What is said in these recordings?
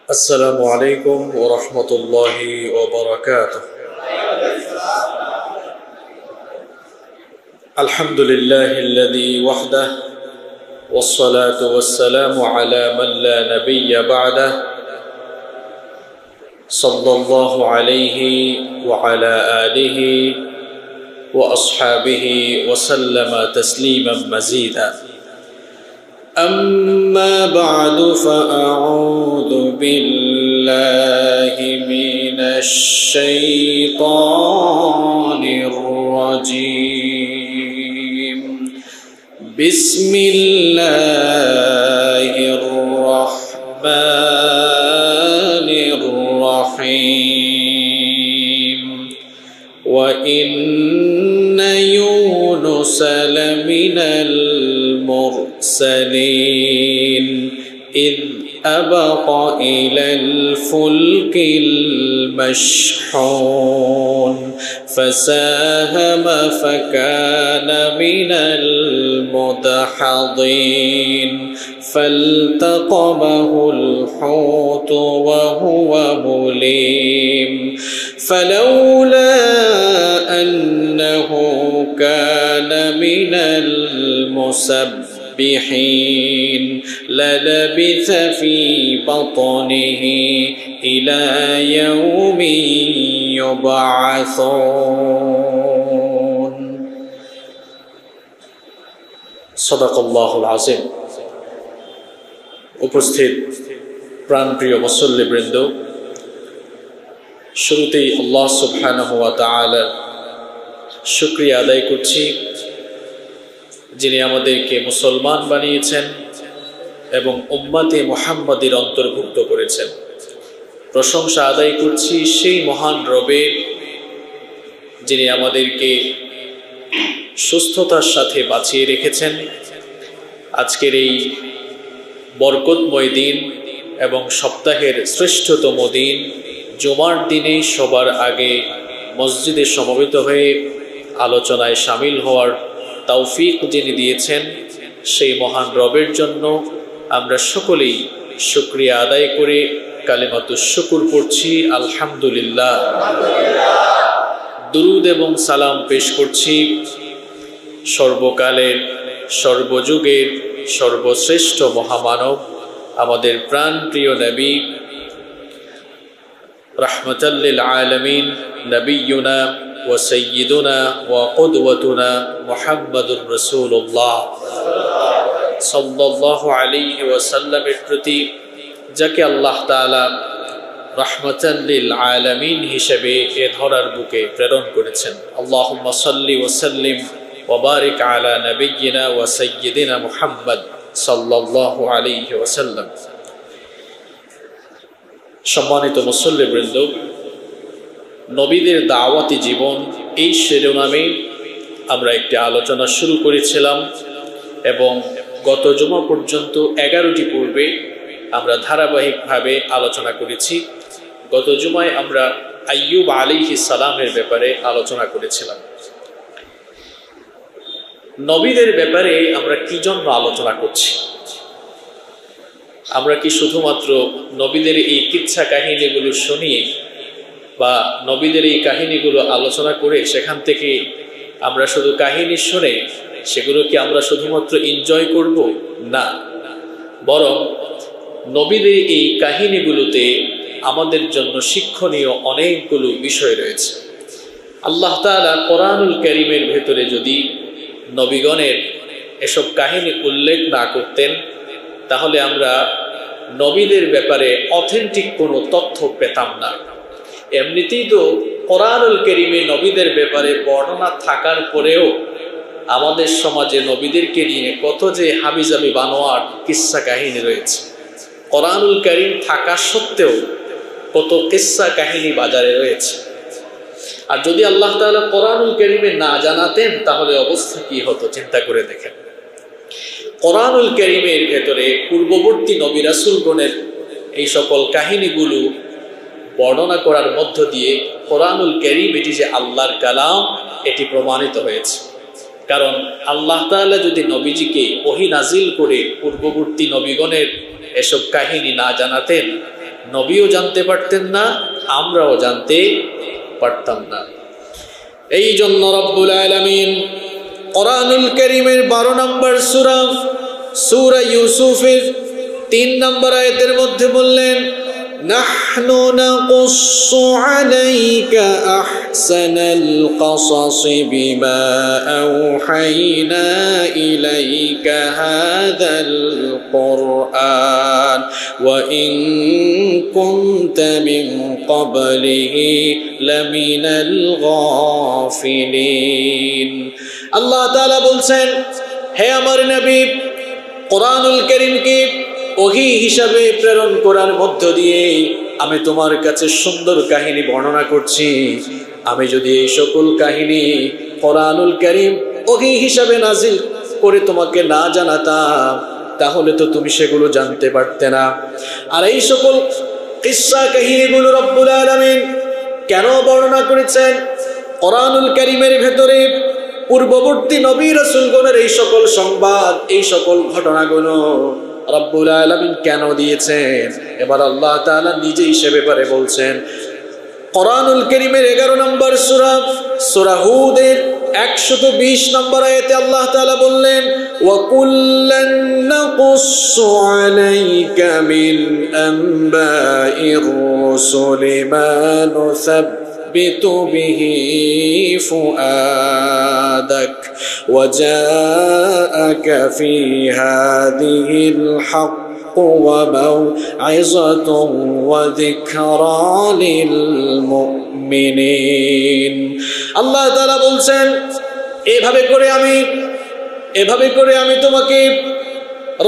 السلام عليكم ورحمة الله وبركاته. الحمد لله الذي وحده والصلاة والسلام على من لا نبي بعده صلى الله عليه وعلى آله وأصحابه وسلم تسليما مزيدا. أما بعد فأعوذ بالله من الشيطان الرجيم. بسم الله الرحمن الرحيم. وإن يونس لمن المرسلين إذ أبق إلى الفلك المشحون فساهم فكان من المدحضين فالتقمه الحوت وهو مليم فلولا أنه كان من المسبحين للبث في بطنه إلى يوم يبعثون. صدق الله العظيم. উপস্থিত প্রাণপ্রিয় মুসল্লিবৃন্দ, শুরুতেই আল্লাহ সুবহানাহু ওয়া তাআলার শুকরিয়া আদায় করছি, যিনি আমাদেরকে মুসলমান বানিয়েছেন এবং উম্মতে মুহাম্মাদের অন্তর্ভুক্ত করেছেন। প্রশংসা আদায় করছি সেই মহান রবের, যিনি আমাদেরকে সুস্থতার সাথে বাঁচিয়ে রেখেছেন। আজকের এই বরকতময় দিন এবং সপ্তাহের শ্রেষ্ঠতম দিন জুমার দিনে সবার আগে মসজিদে সমবেত হয়ে আলোচনায় শামিল হওয়ার তৌফিক যিনি দিয়েছেন, সেই মহান রবের জন্য আমরা সকলেই শুকরিয়া আদায় করে কালিমাতুশ শুকর পড়ছি আলহামদুলিল্লাহ। দুরুদ এবং সালাম পেশ করছি সর্বকালের সর্বযুগের সর্বশ্রেষ্ঠ মহামানব, আমাদের প্রাণপ্রিয় নবী রাহমাতাল লিল আলামিন নবিয়ুনা ওয়া সাইয়্যিদুনা ওয়া কুদওয়াতুনা মুহাম্মাদুর রাসূলুল্লাহ সাল্লাল্লাহু আলাইহি ওয়াসাল্লামের প্রতি, যাকে আল্লাহ তাআলা রাহমাতাল লিল আলামিন হিসেবে এ ধরার বুকে প্রেরণ করেছেন। আল্লাহুম্মা সাল্লি ওয়া সাল্লিম ওয়া বারিক আলা নবিয়্যিনা ওয়া সাইয়্যিদিনা মুহাম্মদ সাল্লাল্লাহু আলাইহি ওয়াসাল্লাম। সম্মানিত মুসল্লিবৃন্দ, নবীদের দাওয়াতি জীবন এই শিরোনামে আমরা একটি আলোচনা শুরু করেছিলাম এবং গত জুমা পর্যন্ত 11টি পূর্বে আমরা ধারাবাহিকভাবে আলোচনা করেছি। গত জুমায় আমরা আইয়ুব আলাইহিস সালামের ব্যাপারে আলোচনা করেছিলাম। নবীদের ব্যাপারে আমরা কি জন্য আলোচনা করছি? আমরা কি শুধুমাত্র নবীদের এই কিচ্ছা কাহিনীগুলো শুনিয়ে বা নবীদের এই কাহিনীগুলো আলোচনা করে সেখান থেকে আমরা শুধু কাহিনী শুনে সেগুলো কি আমরা শুধুমাত্র এনজয় করব? না, বরং নবীদের এই কাহিনীগুলোতে আমাদের জন্য শিক্ষণীয় অনেকগুলো বিষয় রয়েছে। আল্লাহ তাআলা কোরআনুল কারীমের ভেতরে যদি নবীগণের এসব কাহিনী উল্লেখ না করতেন, তাহলে আমরা নবীদের ব্যাপারে অথেন্টিক কোনো তথ্য পেতাম না। এমনিতেই তো কোরআনুল কারীমে নবীদের ব্যাপারে বর্ণনা থাকার পরেও আমাদের সমাজে নবীদেরকে নিয়ে কত যে হাবিজাবি বানোয়াট কিস্সা কাহিনী রয়েছে। কোরআনুল কারীম থাকা সত্ত্বেও কত কিস্সা কাহিনী বাজারে রয়েছে। আর যদি আল্লাহ তাআলা কোরআনুল কারীমে না জানাতেন, তাহলে অবস্থা কি হতো চিন্তা করে দেখেন। কোরআনুল কারীমের ভেতরে পূর্ববর্তী নবী রাসূলগণের এই সকল কাহিনীগুলো বর্ণনা করার মধ্য দিয়ে কোরআনুল কারীম এটি যে আল্লাহর কালাম এটি প্রমাণিত হয়েছে। কারণ আল্লাহ তাআলা যদি নবীজিকে ওহী নাজিল করে পূর্ববর্তী নবীগণের এসব কাহিনী না জানাতেন, নবীও জানতে পারতেন না, আমরাও জানতে পারতাম না। এই জন্য রব্বুল আলামিন কোরআনুল কারীমের 12 নম্বর সূরা সূরা ইউসুফের 3 নম্বর আয়াতের মধ্যে বললেন, নাহনু নাকুসসু আলাইকা আহসানাল কসাসি বিমা আওহাইনা ইলাইকা হাযাল কুরআন ওয়া ইন কুনতা মিন ক্বাবলিহি লামিনাল গাফিলিন। আল্লাহ তাআলা বলছেন, হে আমার নবী, কোরআনুল কারীমকে ওহী হিসাবে প্রেরণ করার মধ্য দিয়ে আমি তোমার কাছে সুন্দর কাহিনী বর্ণনা করছি। আমি যদি এই সকল কাহিনী কোরআনুল কারীম ওহী হিসাবে নাজিল করে তোমাকে না জানাতাম, তাহলে তো তুমি সেগুলো জানতে পারতে না। আর এই সকল কিসসা কাহিনীগুলো রব্বুল আলামিন কেন বর্ণনা করেছেন? কোরআনুল কারীমের ভেতরে পূর্ববর্তী নবী রাসূলগণের এই সকল সংবাদ, এই সকল ঘটনাগুলো রব্বুল আলামিন কেন দিয়েছেন? এবার আল্লাহ তাআলা নিজেই সে ব্যাপারে বলছেন। কোরআনুল কারীমের 11 নম্বর সূরা সূরা হুদের 120 নম্বর আয়াতে আল্লাহ তাআলা বললেন, ওয়া কুল্লান নাকুসসু আলাইকা মিন আনবাইর রুসুলি মা নুসাব্বিতু বিহি ফুআদাক ওয়া জাআকা ফি হাযিহিল হক وموعظة وذكرى للمؤمنين। আল্লাহ তাআলা বলছেন, এভাবে করে আমি তোমাকে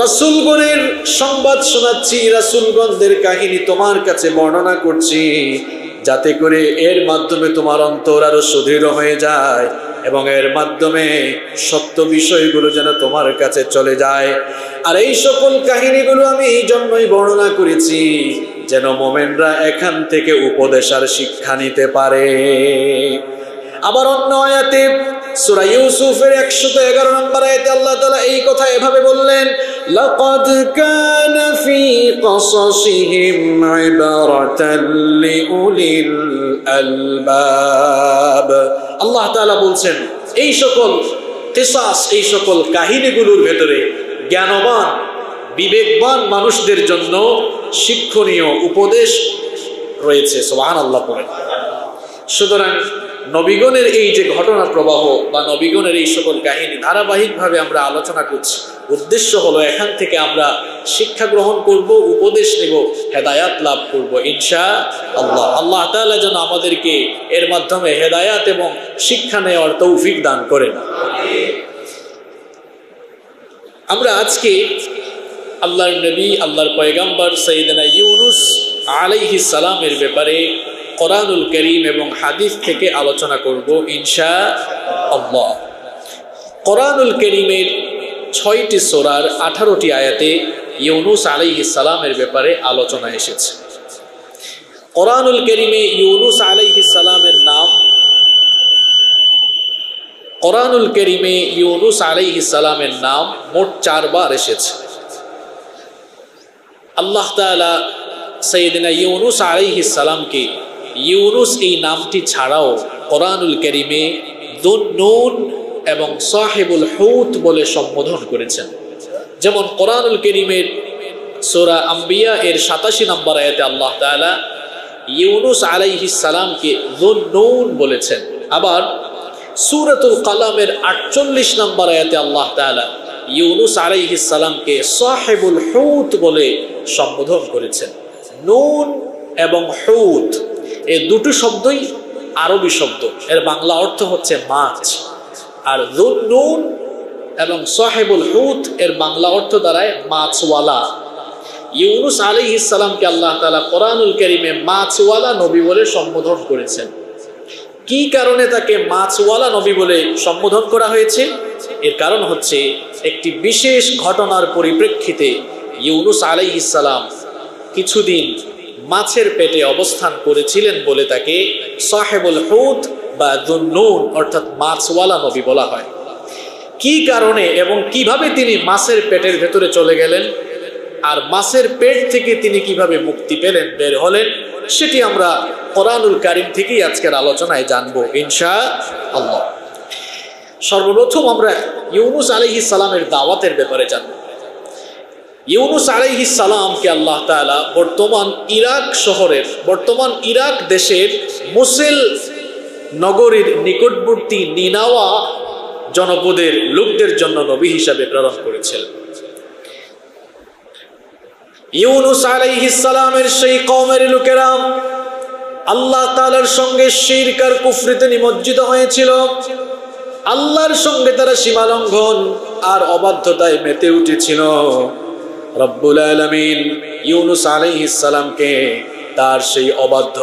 রাসূলগণের সংবাদ শোনাচ্ছি, রাসূলগণদের কাহিনী তোমার কাছে বর্ণনা করছি, যাতে করে এর মাধ্যমে তোমার অন্তর আরো সুদৃঢ় হয়ে যায় এবং এর মাধ্যমে সত্য বিষয়গুলো যেন তোমার কাছে চলে যায়। আর এই সকল কাহিনীগুলো আমি এই জন্যই বর্ণনা করেছি যেন মুমিনরা এখান থেকে উপদেশ আর শিক্ষা নিতে পারে। আবার অন্য আয়াতে সূরা ইউসুফের 111 নম্বর আয়াতে আল্লাহ তাআলা এই কথা এভাবে বললেন, লাকাদ কানা ফি কসাসিহিম ইবারাতাল লিউলিল আলবাব। আল্লাহ তাআলা বলছেন, এই সকল কিসাস, এই সকল কাহিনীগুলোর ভেতরে জ্ঞানবান বিবেকবান মানুষদের জন্য শিক্ষণীয় উপদেশ রয়েছে। সুবহানাল্লাহ পড়ে। সুতরাং নবীগণের এই যে ঘটনা প্রবাহ বা নবীগণের এই সকল কাহিনী ধারাবাহিকভাবে আমরা আলোচনা করছি, উদ্দেশ্য হলো এখান থেকে আমরা শিক্ষা গ্রহণ করব, উপদেশ নেব, হেদায়াত লাভ করব ইনশাআল্লাহ। আল্লাহ তাআলা যেন আমাদেরকে এর মাধ্যমে হেদায়াত এবং শিক্ষা নেওয়ার তৌফিক দান করেন। আমরা আজকে আল্লাহর নবী, আল্লাহর পয়গম্বর সাইয়েদনা ইউনুস আলাইহিস সালামের ব্যাপারে কোরআনুল কারীম এবং হাদিস থেকে আলোচনা করব ইনশাআল্লাহ। কোরআনুল কারীমের 6টি সূরার 18টি আয়াতে ইউনুস আলাইহিস সালামের ব্যাপারে আলোচনা এসেছে। কোরআনুল কারীমে ইউনুস আলাইহিস সালামের নাম, কোরআনুল কারীমে ইউনুস আলাইহিস সালামের নাম মোট 4 বার এসেছে। আল্লাহ তাআলা সাইয়েদনা ইউনুস আলাইহিস সালামকে ইউনুস এই নামটি ছাড়াও কোরআনুল কারীমে দুন-নুন এবং সাহিবুল হুত বলে সম্বোধন করেছেন। যেমন কোরআনুল কারীমের সূরা আম্বিয়া এর 87 নম্বর আয়াতে আল্লাহ তাআলা ইউনুস আলাইহিস সালামকে দুন-নুন বলেছেন। আবার সূরাতুল কালামের 48 নম্বর আয়াতে আল্লাহ তাআলা ইউনুস আলাইহিস সালামকে সাহিবুল হুত বলে সম্বোধন করেছেন। নুন এবং হুত এই দুটো শব্দই আরবি শব্দ, এর বাংলা অর্থ হচ্ছে মাছ। আর দুন-নুন এবং সাহিবুল হুত এর বাংলা অর্থ দাঁড়ায় মাছওয়ালা। ইউনুস আলাইহিস সালামকে আল্লাহ তাআলা কোরআনুল কারীমে মাছওয়ালা নবী বলে সম্বোধন করেছেন। কি কারণে তাকে মাছওয়ালা নবী বলে সম্বোধন করা হয়েছে? এর কারণ হচ্ছে একটি বিশেষ ঘটনার পরিপ্রেক্ষিতে ইউনুস আলাইহিস সালাম কিছুদিন মাছের পেটে অবস্থান করেছিলেন বলে তাকে সাহিবুল হুত বা দুন-নুন অর্থাৎ মাছওয়ালা নবী বলা হয়। কি কারণে এবং কিভাবে তিনি মাছের পেটের ভেতরে চলে গেলেন আর মাছের পেট থেকে তিনি কিভাবে মুক্তি পেলেন, বের হলেন, সেটি আমরা কোরআনুল কারীম থেকেই আজকের আলোচনায় জানবো ইনশাআল্লাহ। সর্বপ্রথম আমরা ইউনুস আলাইহিস সালামের দাওয়াতের ব্যাপারে জানব। ইউনুস আলাইহিস সালামকে আল্লাহ তাআলা বর্তমান ইরাক দেশের মুসিল নগরীর নিকটবর্তী নিনাওয়া জনপদের লোকদের জন্য নবী হিসাবে প্রেরণ করেছিলেন। ইউনুস আলাইহিস সালামের সেই কওমের লোকেরা আল্লাহ তাআলার সঙ্গে শিরক আর কুফরিতে নিমজ্জিত হয়েছিল। আল্লাহর সঙ্গে তারা সীমালঙ্ঘন আর অবাধ্যতায় মেতে উঠেছিল। রব্বুল আলামিন ইউনুস আলাইহিস সালামকে তার সেই অবাধ্য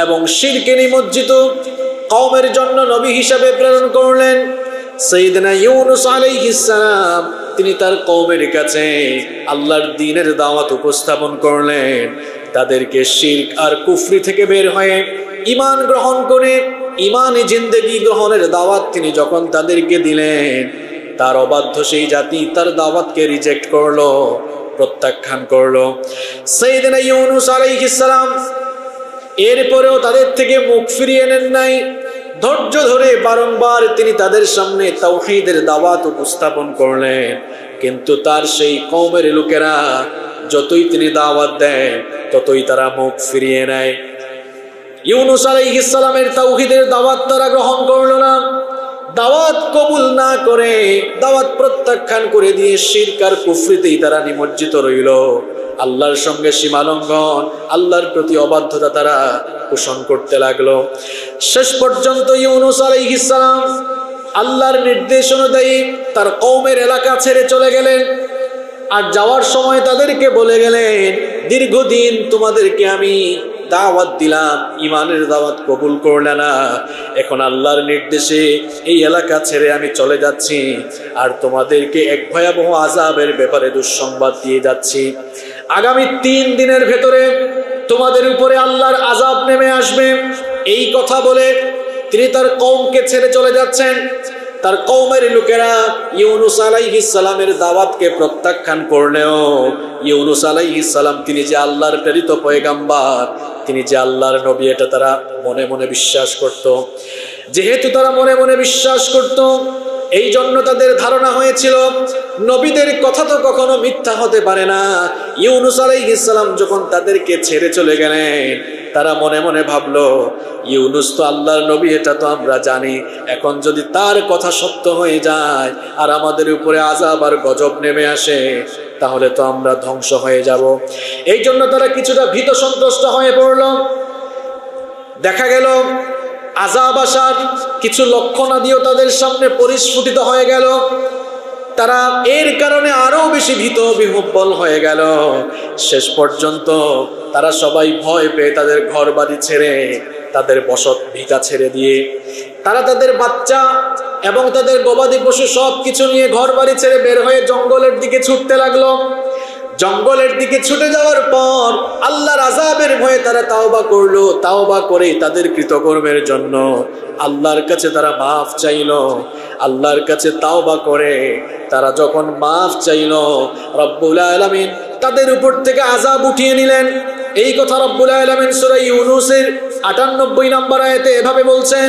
এবং শিরকে নিমজ্জিত কওমের জন্য নবী হিসাবে প্রেরণ করলেন। সাইয়েদনা ইউনুস আলাইহিস সালাম তিনি তার কওমের কাছে আল্লাহর দ্বীনের দাওয়াত উপস্থাপন করলেন। তাদেরকে শিরক আর কুফরি থেকে বের হয়ে ঈমান গ্রহণ করে ঈমানি জিন্দেগি গ্রহণের দাওয়াত তিনি যখন তাদেরকে দিলেন, তার অবাধ্য সেই জাতি তার দাওয়াতকে রিজেক্ট করলো, প্রত্যাখ্যান করলো। সাইয়েদনা ইউনুস আলাইহিস সালাম এরপরেও তাদের থেকে মুখ ফিরিয়ে নেন নাই। ধৈর্য ধরে বারংবার তিনি তাদের সামনে তাওহীদের দাওয়াত উপস্থাপন করলেন, কিন্তু তার সেই কওমের লোকেরা যতই তিনি দাওয়াত দেন ততই তারা মুখ ফিরিয়ে নেয়। ইউনুস আলাইহিস সালামের তাওহীদের দাওয়াত তারা গ্রহণ করলো না। দাওয়াত কবুল না করে দাওয়াত প্রত্যাখ্যান করে দিয়ে শিরক আর কুফরিতেই তারা নিমজ্জিত রইল। আল্লাহর সঙ্গে সীমালঙ্ঘন, আল্লাহর প্রতি অবাধ্যতা তারা পোষণ করতে লাগলো। শেষ পর্যন্ত ইউনুস আলাইহিস সালাম আল্লাহর নির্দেশ অনুযায়ী তার কওমের এলাকা ছেড়ে চলে গেলেন। আর যাওয়ার সময় তাদেরকে বলে গেলেন, দীর্ঘদিন তোমাদেরকে আমি দাওয়াত দিলাম, ঈমানের দাওয়াত কবুল করলে না, এখন আল্লাহর নির্দেশে এই এলাকা ছেড়ে আমি চলে যাচ্ছি আর তোমাদেরকে এক ভয়াবহ আযাবের ব্যাপারে দুঃসংবাদ দিয়ে যাচ্ছি। আগামী 3 দিনের ভেতরে তোমাদের উপরে আল্লাহর আযাব নেমে আসবে। এই কথা বলে তিনি তার কওমকে ছেড়ে চলে যাচ্ছেন। তার কওমের লোকেরা ইউনুস আলাইহিস সালামের দাওয়াতকে প্রত্যাখ্যান করলেও ইউনুস আলাইহিস সালাম তিনি যে আল্লাহর প্রেরিত পয়গাম্বার, তিনি যে আল্লাহর নবী, এটা তারা মনে মনে বিশ্বাস করত। যেহেতু তারা মনে মনে বিশ্বাস করত, এই জন্য তাদের ধারণা হয়েছিল নবীদের কথা তো কখনো মিথ্যা হতে পারে না। ইউনুস আলাইহিস সালাম যখন তাদেরকে ছেড়ে চলে গেলেন, তারা মনে মনে ভাবলো, ইউনুস তো আল্লাহর নবী, এটা তো আমরা জানি। এখন যদি তার কথা সত্য হয়ে যায় আর আমাদের উপরে আযাব আর গজব নেমে আসে, তাহলে তো আমরা ধ্বংস হয়ে যাব। এই জন্য তারা কিছুটা ভীত সন্ত্রস্ত হয়ে পড়ল। দেখা গেল আযাব আসার কিছু লক্ষণাদিও তাদের সামনে পরিস্ফুটিত হয়ে গেল। তারা এর কারণে আরো বেশি ভীত বিহ্বল হয়ে গেল। শেষ পর্যন্ত তারা সবাই ভয় পেয়ে তাদের ঘর বাড়ি ছেড়ে, তাদের বসত ভিটা ছেড়ে দিয়ে তারা তাদের বাচ্চা এবং তাদের গবাদি পশু সবকিছু নিয়ে ঘর বাড়ি ছেড়ে বের হয়ে জঙ্গলের দিকে ছুটতে লাগলো। জঙ্গলের দিকে ছুটে যাওয়ার পর আল্লাহর আযাবের ভয়ে তারা তাওবা করলো। তাওবা করে তাদের কৃতকর্মের জন্য আল্লাহর কাছে তারা মাফ চাইলো। আল্লাহর কাছে তাওবা করে তারা যখন মাফ চাইলো, রব্বুল আলামিন তাদের উপর থেকে আযাব উঠিয়ে নিলেন। এই কথা রব্বুল আলামিন সূরা ইউনূসের ৯৮ নম্বর আয়াতে এভাবে বলছেন,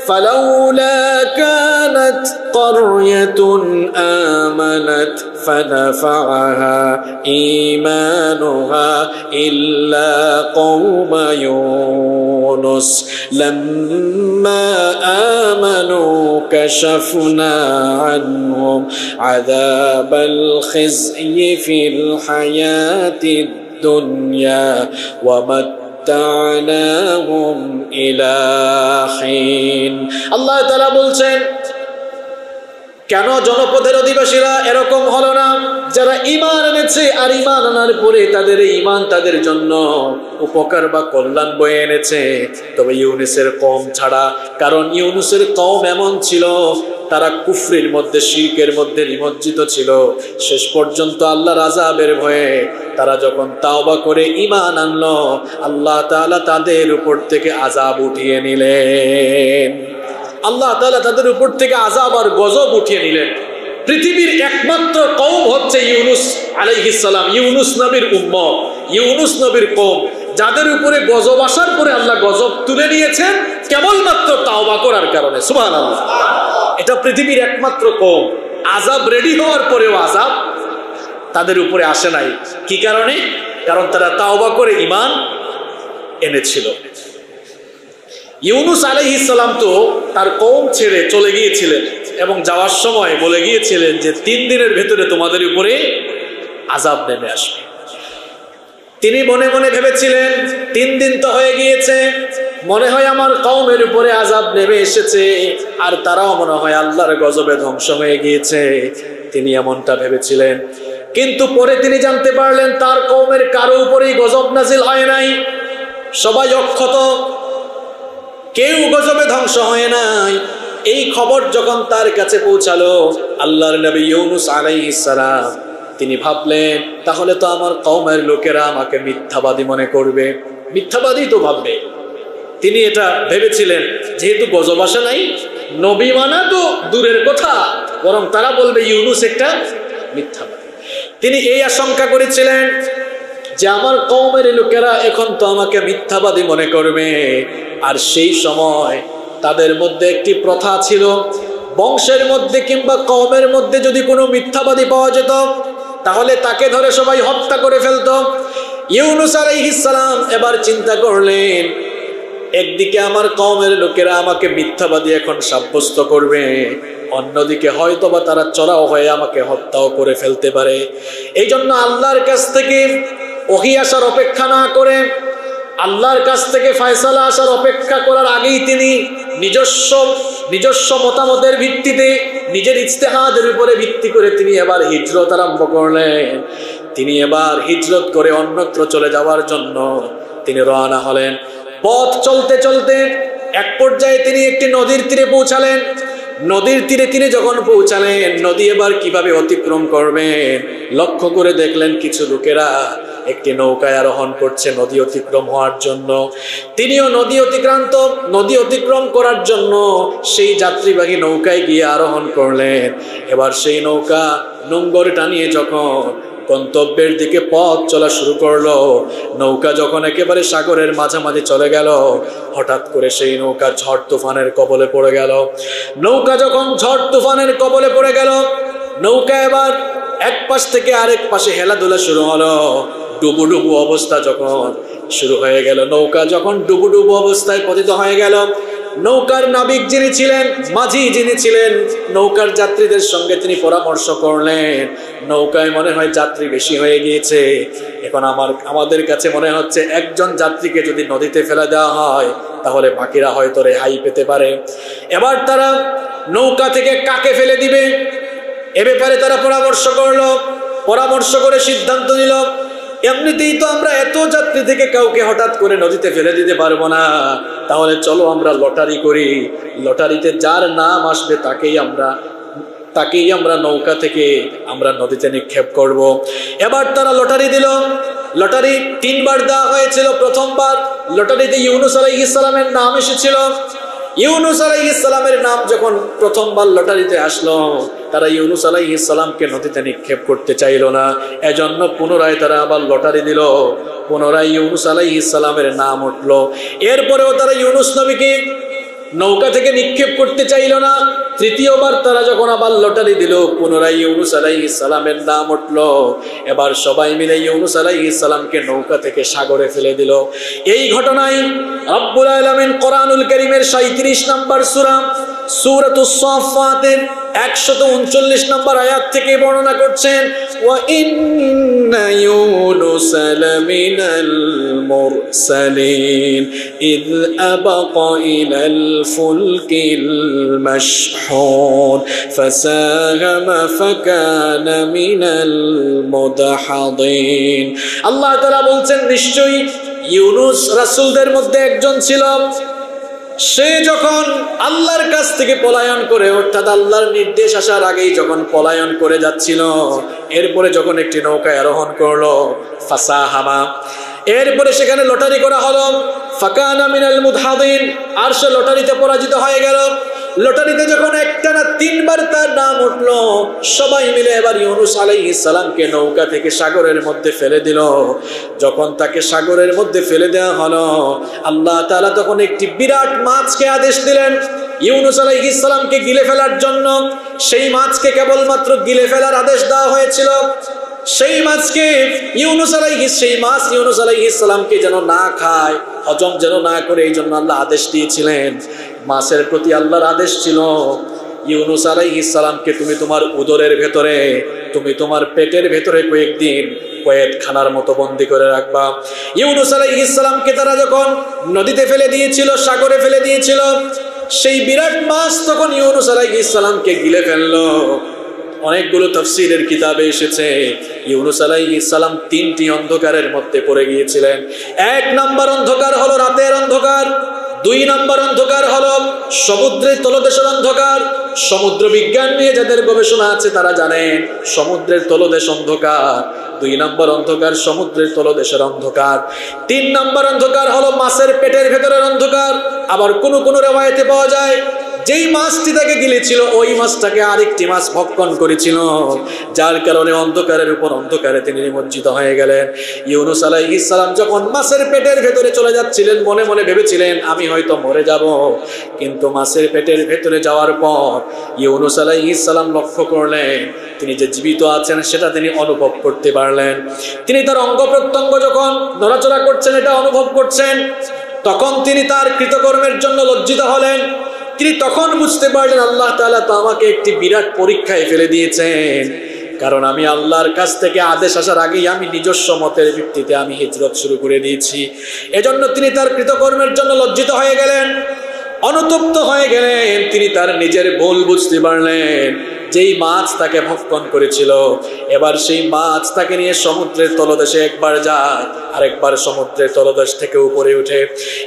ফালাউলা কানাত ক্বরয়াতুন আমানাত ফানাফাআহা ঈমানুহা ইল্লা কওমা ইউনুস লাম্মা আমানু কাশাফনা আনহুম আযাবাল খিজয়ি ফিল হায়াতিদ দুনিয়া ওয়া মাত্তা'নাহুম ইলা হিন। আল্লাহ তাআলা বলছেন, কেন জনপদের অধিবাসীরা এরকম হলো না, যারা ঈমান এনেছে আর ঈমান আনার পরে তাদের ঈমান তাদের জন্য উপকার বা কল্যাণ বয়ে এনেছে, তবে ইউনুসের কওম ছাড়া। কারণ ইউনুসের কওম এমন ছিল, তারা কুফরির মধ্যে, শিরকের মধ্যে নিমজ্জিত ছিল। শেষ পর্যন্ত আল্লাহর আযাবের ভয়ে তারা যখন তাওবা করে ঈমান আনলো, আল্লাহ তাআলা তাদের উপর থেকে আযাব উঠিয়ে নিলেন। আল্লাহ তাআলা তাদের উপর থেকে আযাব আর গজব উঠিয়ে নিলেন। পৃথিবীর একমাত্র কওম হচ্ছে ইউনুস আলাইহিস সালাম, ইউনুস নবীর উম্মত, ইউনুস নবীর কওম, যাদের উপরে গজব আসার পরে আল্লাহ গজব তুলে নিয়েছেন কেবলমাত্র তাওবা করার কারণে। সুবহানাল্লাহ। এটা পৃথিবীর একমাত্র কওম। আযাব রেডি হওয়ার পরেও আযাব তাদের উপরে আসে নাই। কি কারণে? কারণ তারা তাওবা করে ঈমান এনেছিল। ইউনুস আলাইহিস সালাম তো তার কওম ছেড়ে চলে গিয়েছিলেন এবং যাওয়ার সময় বলে গিয়েছিলেন যে 3 দিনের ভেতরে তোমাদের উপরে আযাব নেমে আসবে। তিনি মনে মনে ভেবেছিলেন 3 দিন তো হয়ে গিয়েছে, মনে হয় আমার কওমের উপরে আযাব নেমে এসেছে আর তারাও মনে হয় আল্লাহর গজবে ধ্বংস হয়ে গিয়েছে। তিনি এমনটা ভেবেছিলেন, কিন্তু পরে তিনি জানতে পারলেন তার কওমের কারো উপরেই গজব নাজিল হয় নাই, সবাই অক্ষত, কেউ গজবে ধ্বংস হয় নাই। এই খবর যখন তার কাছে পৌঁছালো আল্লাহর নবী ইউনুস আলাইহিস সালাম, তিনি ভাবলেন তাহলে তো আমার কওমের লোকেরা আমাকে মিথ্যাবাদী মনে করবে, মিথ্যাবাদী তো ভাববে। তিনি এটা ভেবেছিলেন, যেহেতু গজব আসে নাই, নবী মানা তো দূরের কথা, বরং তারা বলবে ইউনুস একটা মিথ্যাবাদী। তিনি এই আশঙ্কা করেছিলেন যে আমার কওমের লোকেরা এখন তো আমাকে মিথ্যাবাদী মনে করবে। আর সেই সময় তাদের মধ্যে একটি প্রথা ছিল, বংশের মধ্যে কিংবা কওমের মধ্যে যদি কোনো মিথ্যাবাদী পাওয়া যেত তাহলে তাকে ধরে সবাই হত্যা করে ফেলত। ইউনুস আলাইহিস সালাম এবার চিন্তা করলেন, একদিকে আমার কওমের লোকেরা আমাকে মিথ্যাবাদী এখন সাব্যস্ত করবে, অন্যদিকে হয়তোবা তারা চড়াও হয়ে আমাকে হত্যাও করে ফেলতে পারে। এই জন্য আল্লাহর কাছ থেকে ওহী আসার অপেক্ষা না করে, আল্লাহর কাছ থেকে ফয়সালা আসার অপেক্ষা করার আগেই তিনি নিজস্ব মতামতের ভিত্তিতে, নিজের ইজতিহাদের উপরে ভিত্তি করে তিনি এবার হিজরত আরম্ভ করলেন। তিনি এবার হিজরত করে অন্যত্র চলে যাওয়ার জন্য তিনি রওনা হলেন। পথ চলতে চলতে এক পর্যায়ে তিনি একটি নদীর তীরে পৌঁছালেন। নদীর তীরে তিনি যখন পৌঁছালেন, নদী এবার কিভাবে অতিক্রম করবেন লক্ষ্য করে দেখলেন কিছু লোকেরা একটি নৌকায় আরোহণ করছে নদী অতিক্রম হওয়ার জন্য। তিনিও নদী অতিক্রম করার জন্য সেই যাত্রীবাহী নৌকায় গিয়ে আরোহণ করলেন। এবার সেই নৌকা নোঙ্গর টানিয়ে যখন গন্তব্যের দিকে পথ চলা শুরু করলো, নৌকা যখন একেবারে সাগরের মাঝামাঝি চলে গেল, হঠাৎ করে সেই নৌকা ঝড় তুফানের কবলে পড়ে গেল। নৌকা যখন ঝড় তুফানের কবলে পড়ে গেল, নৌকা এবার এক পাশ থেকে আরেক পাশে হেলাধুলা শুরু হলো। ডুবুডুবু অবস্থা যখন শুরু হয়ে গেল, নৌকা যখন ডুবুডুবু অবস্থায় পতিত হয়ে গেল, নৌকার নাবিক যিনি ছিলেন, মাঝি যিনি ছিলেন, নৌকার যাত্রীদের সঙ্গে তিনি পরামর্শ করলেন, নৌকায় মনে হয় যাত্রী বেশি হয়ে গিয়েছে, এখন আমাদের কাছে মনে হচ্ছে একজন যাত্রীকে যদি নদীতে ফেলে দেওয়া হয় তাহলে বাকিরা হয়তো রেহাই পেতে পারে। এবার তারা নৌকা থেকে কাকে ফেলে দিবে এ ব্যাপারে তারা পরামর্শ করে সিদ্ধান্ত নিল, এমনিতেই তো আমরা এত যাত্রী থেকে কাউকে হঠাৎ করে নদীতে ফেলে দিতে পারবো না, তাহলে চলো আমরা লটারি করি, লটারিতে যার নাম আসবে তাকেই আমরা নৌকা থেকে আমরা নদীতে নিক্ষেপ করব। এবার তারা লটারি দিল। লটারি 3 বার দেওয়া হয়েছিল। প্রথমবার লটারিতে ইউনুস আলাইহিস সালামের নাম এসেছিল। ইউনুস আলাইহিস সালামের নাম যখন প্রথমবার লটারিতে আসলো, তারা ইউনুস আলাইহিস সালামকে নদীতে নিক্ষেপ করতে চাইল না, এজন্য পুনরায় তারা আবার লটারি দিল। পুনরায় ইউনুস আলাইহিস সালামের নাম উঠলো। এরপরেও তারা ইউনুস নবীকে নৌকা থেকে নিক্ষেপ করতে চাইল না। তৃতীয়বার তারা যখন আবার লটারি দিল, পুনরায় ইউনুস আলাইহিস সালামের নাম উঠলো। এবার সবাই মিলে ইউনুস আলাইহিস সালামকে নৌকা থেকে সাগরে ফেলে দিল। এই ঘটনায় রব্বুল আলামিন কোরআনুল কারীমের 37 নম্বর সূরাতুস সাফফাতের 139 নম্বর আয়াত থেকে বর্ণনা করছেন, ওয়া ইন্না ইউনুস লামিনাল মুরসালিন ইয আবাকা ইলাল ফুলকিল মাশহুন ফাসাহামা ফাকানা মিনাল মুদহাদিন। আল্লাহ তাআলা বলছেন, নিশ্চয়ই ইউনুস রাসূলদের মধ্যে একজন ছিল। সে যখন আল্লাহর কাছ থেকে পলায়ন করে, অর্থাৎ আল্লাহর নির্দেশ আসার আগেই যখন পলায়ন করে যাচ্ছিল, এরপরে যখন একটি নৌকায় আরোহণ করলো, ফাসাহামা, এরপরে সেখানে লটারি করা হলো, ফাকানা মিনাল মুদহাদিন, আর সে লটারিতে পরাজিত হয়ে গেল। লটারিতে যখন একটানা 3 বার তার নাম উঠলো, সবাই মিলে এবার ইউনুস আলাইহিস সালামকে নৌকা থেকে সাগরের মধ্যে ফেলে দিল। যখন তাকে সাগরের মধ্যে ফেলে দেওয়া হলো, আল্লাহ তাআলা তখন একটি বিরাট মাছকে আদেশ দিলেন ইউনুস আলাইহিস সালামকে গিলে ফেলার জন্য। সেই মাছকে কেবলমাত্র গিলে ফেলার আদেশ দেওয়া হয়েছিল। সেই মাছকে ইউনুস আলাইহিস সালামকে যেন না খায়, হজম যেন না করে, এই জন্য আল্লাহ আদেশ দিয়েছিলেন। মাছের প্রতি আল্লাহর আদেশ ছিল, ইউনুস আলাইহিস সালামকে তুমি তোমার উদরের ভেতরে, তুমি তোমার পেটের ভেতরে কয়েকদিন কয়েদখানার মতো বন্দী করে রাখবা। ইউনুস আলাইহিস সালামকে তারা যখন নদীতে ফেলে দিয়েছিল, সাগরে ফেলে দিয়েছিল, সেই বিরাট মাছ তখন ইউনুস আলাইহিস সালামকে গিলে ফেললো। অনেকগুলো তাফসীরের কিতাবে এসেছে ইউনুস আলাইহিস সালাম 3টি অন্ধকারের মধ্যে পড়ে গিয়েছিলেন। 1 নম্বর অন্ধকার হলো রাতের অন্ধকার, 2 নম্বর অন্ধকার হলো সমুদ্রের তলদেশের অন্ধকার। সমুদ্র বিজ্ঞান নিয়ে যাদের গবেষণা আছে তারা জানেন সমুদ্রের তলদেশ অন্ধকার। 2 নম্বর অন্ধকার সমুদ্রের তলদেশের অন্ধকার। 3 নম্বর অন্ধকার হলো মাছের পেটের ভেতরের অন্ধকার। আবার কোন রিওয়ায়াতে পাওয়া যায় যেই মাছটি তাকে গিলেছিল ওই মাছটাকে আরেকটি মাছ ভক্ষণ করেছিল, যার কারণে অন্ধকারের উপর অন্ধকারে তিনি নিমজ্জিত হয়ে গেলেন। ইউনুস আলাইহিস সালাম যখন মাছের পেটের ভেতরে চলে যাচ্ছিলেন, মনে মনে ভেবেছিলেন আমি হয়তো মরে যাব। কিন্তু মাছের পেটের ভেতরে যাওয়ার পর ইউনুস আলাইহিস সালাম লক্ষ্য করলেন তিনি যে জীবিত আছেন সেটা তিনি অনুভব করতে পারলেন। তিনি তার অঙ্গ প্রত্যঙ্গ যখন নড়াচড়া করছেন এটা অনুভব করছেন। তখন তিনি তার কৃতকর্মের জন্য লজ্জিত হলেন। তিনি তখন বুঝতে পারলেন আল্লাহ তাআলা তো আমাকে একটি বিরাট পরীক্ষায় ফেলে দিয়েছেন, কারণ আমি আল্লাহর কাছ থেকে আদেশ আসার আগেই আমি নিজস্ব মতের ভিত্তিতে আমি হিজরত শুরু করে দিয়েছি। এজন্য তিনি তার কৃতকর্মের জন্য লজ্জিত হয়ে গেলেন, অনুতপ্ত হয়ে গেলেন। তিনি তার নিজের ভুল বুঝতে পারলেন। যেই মাছ তাকে ভক্ষণ করেছিল, এবার সেই মাছ তাকে নিয়ে সমুদ্রের তলদেশে একবার যায়, আরেকবার সমুদ্রের তলদেশ থেকে উপরে উঠে।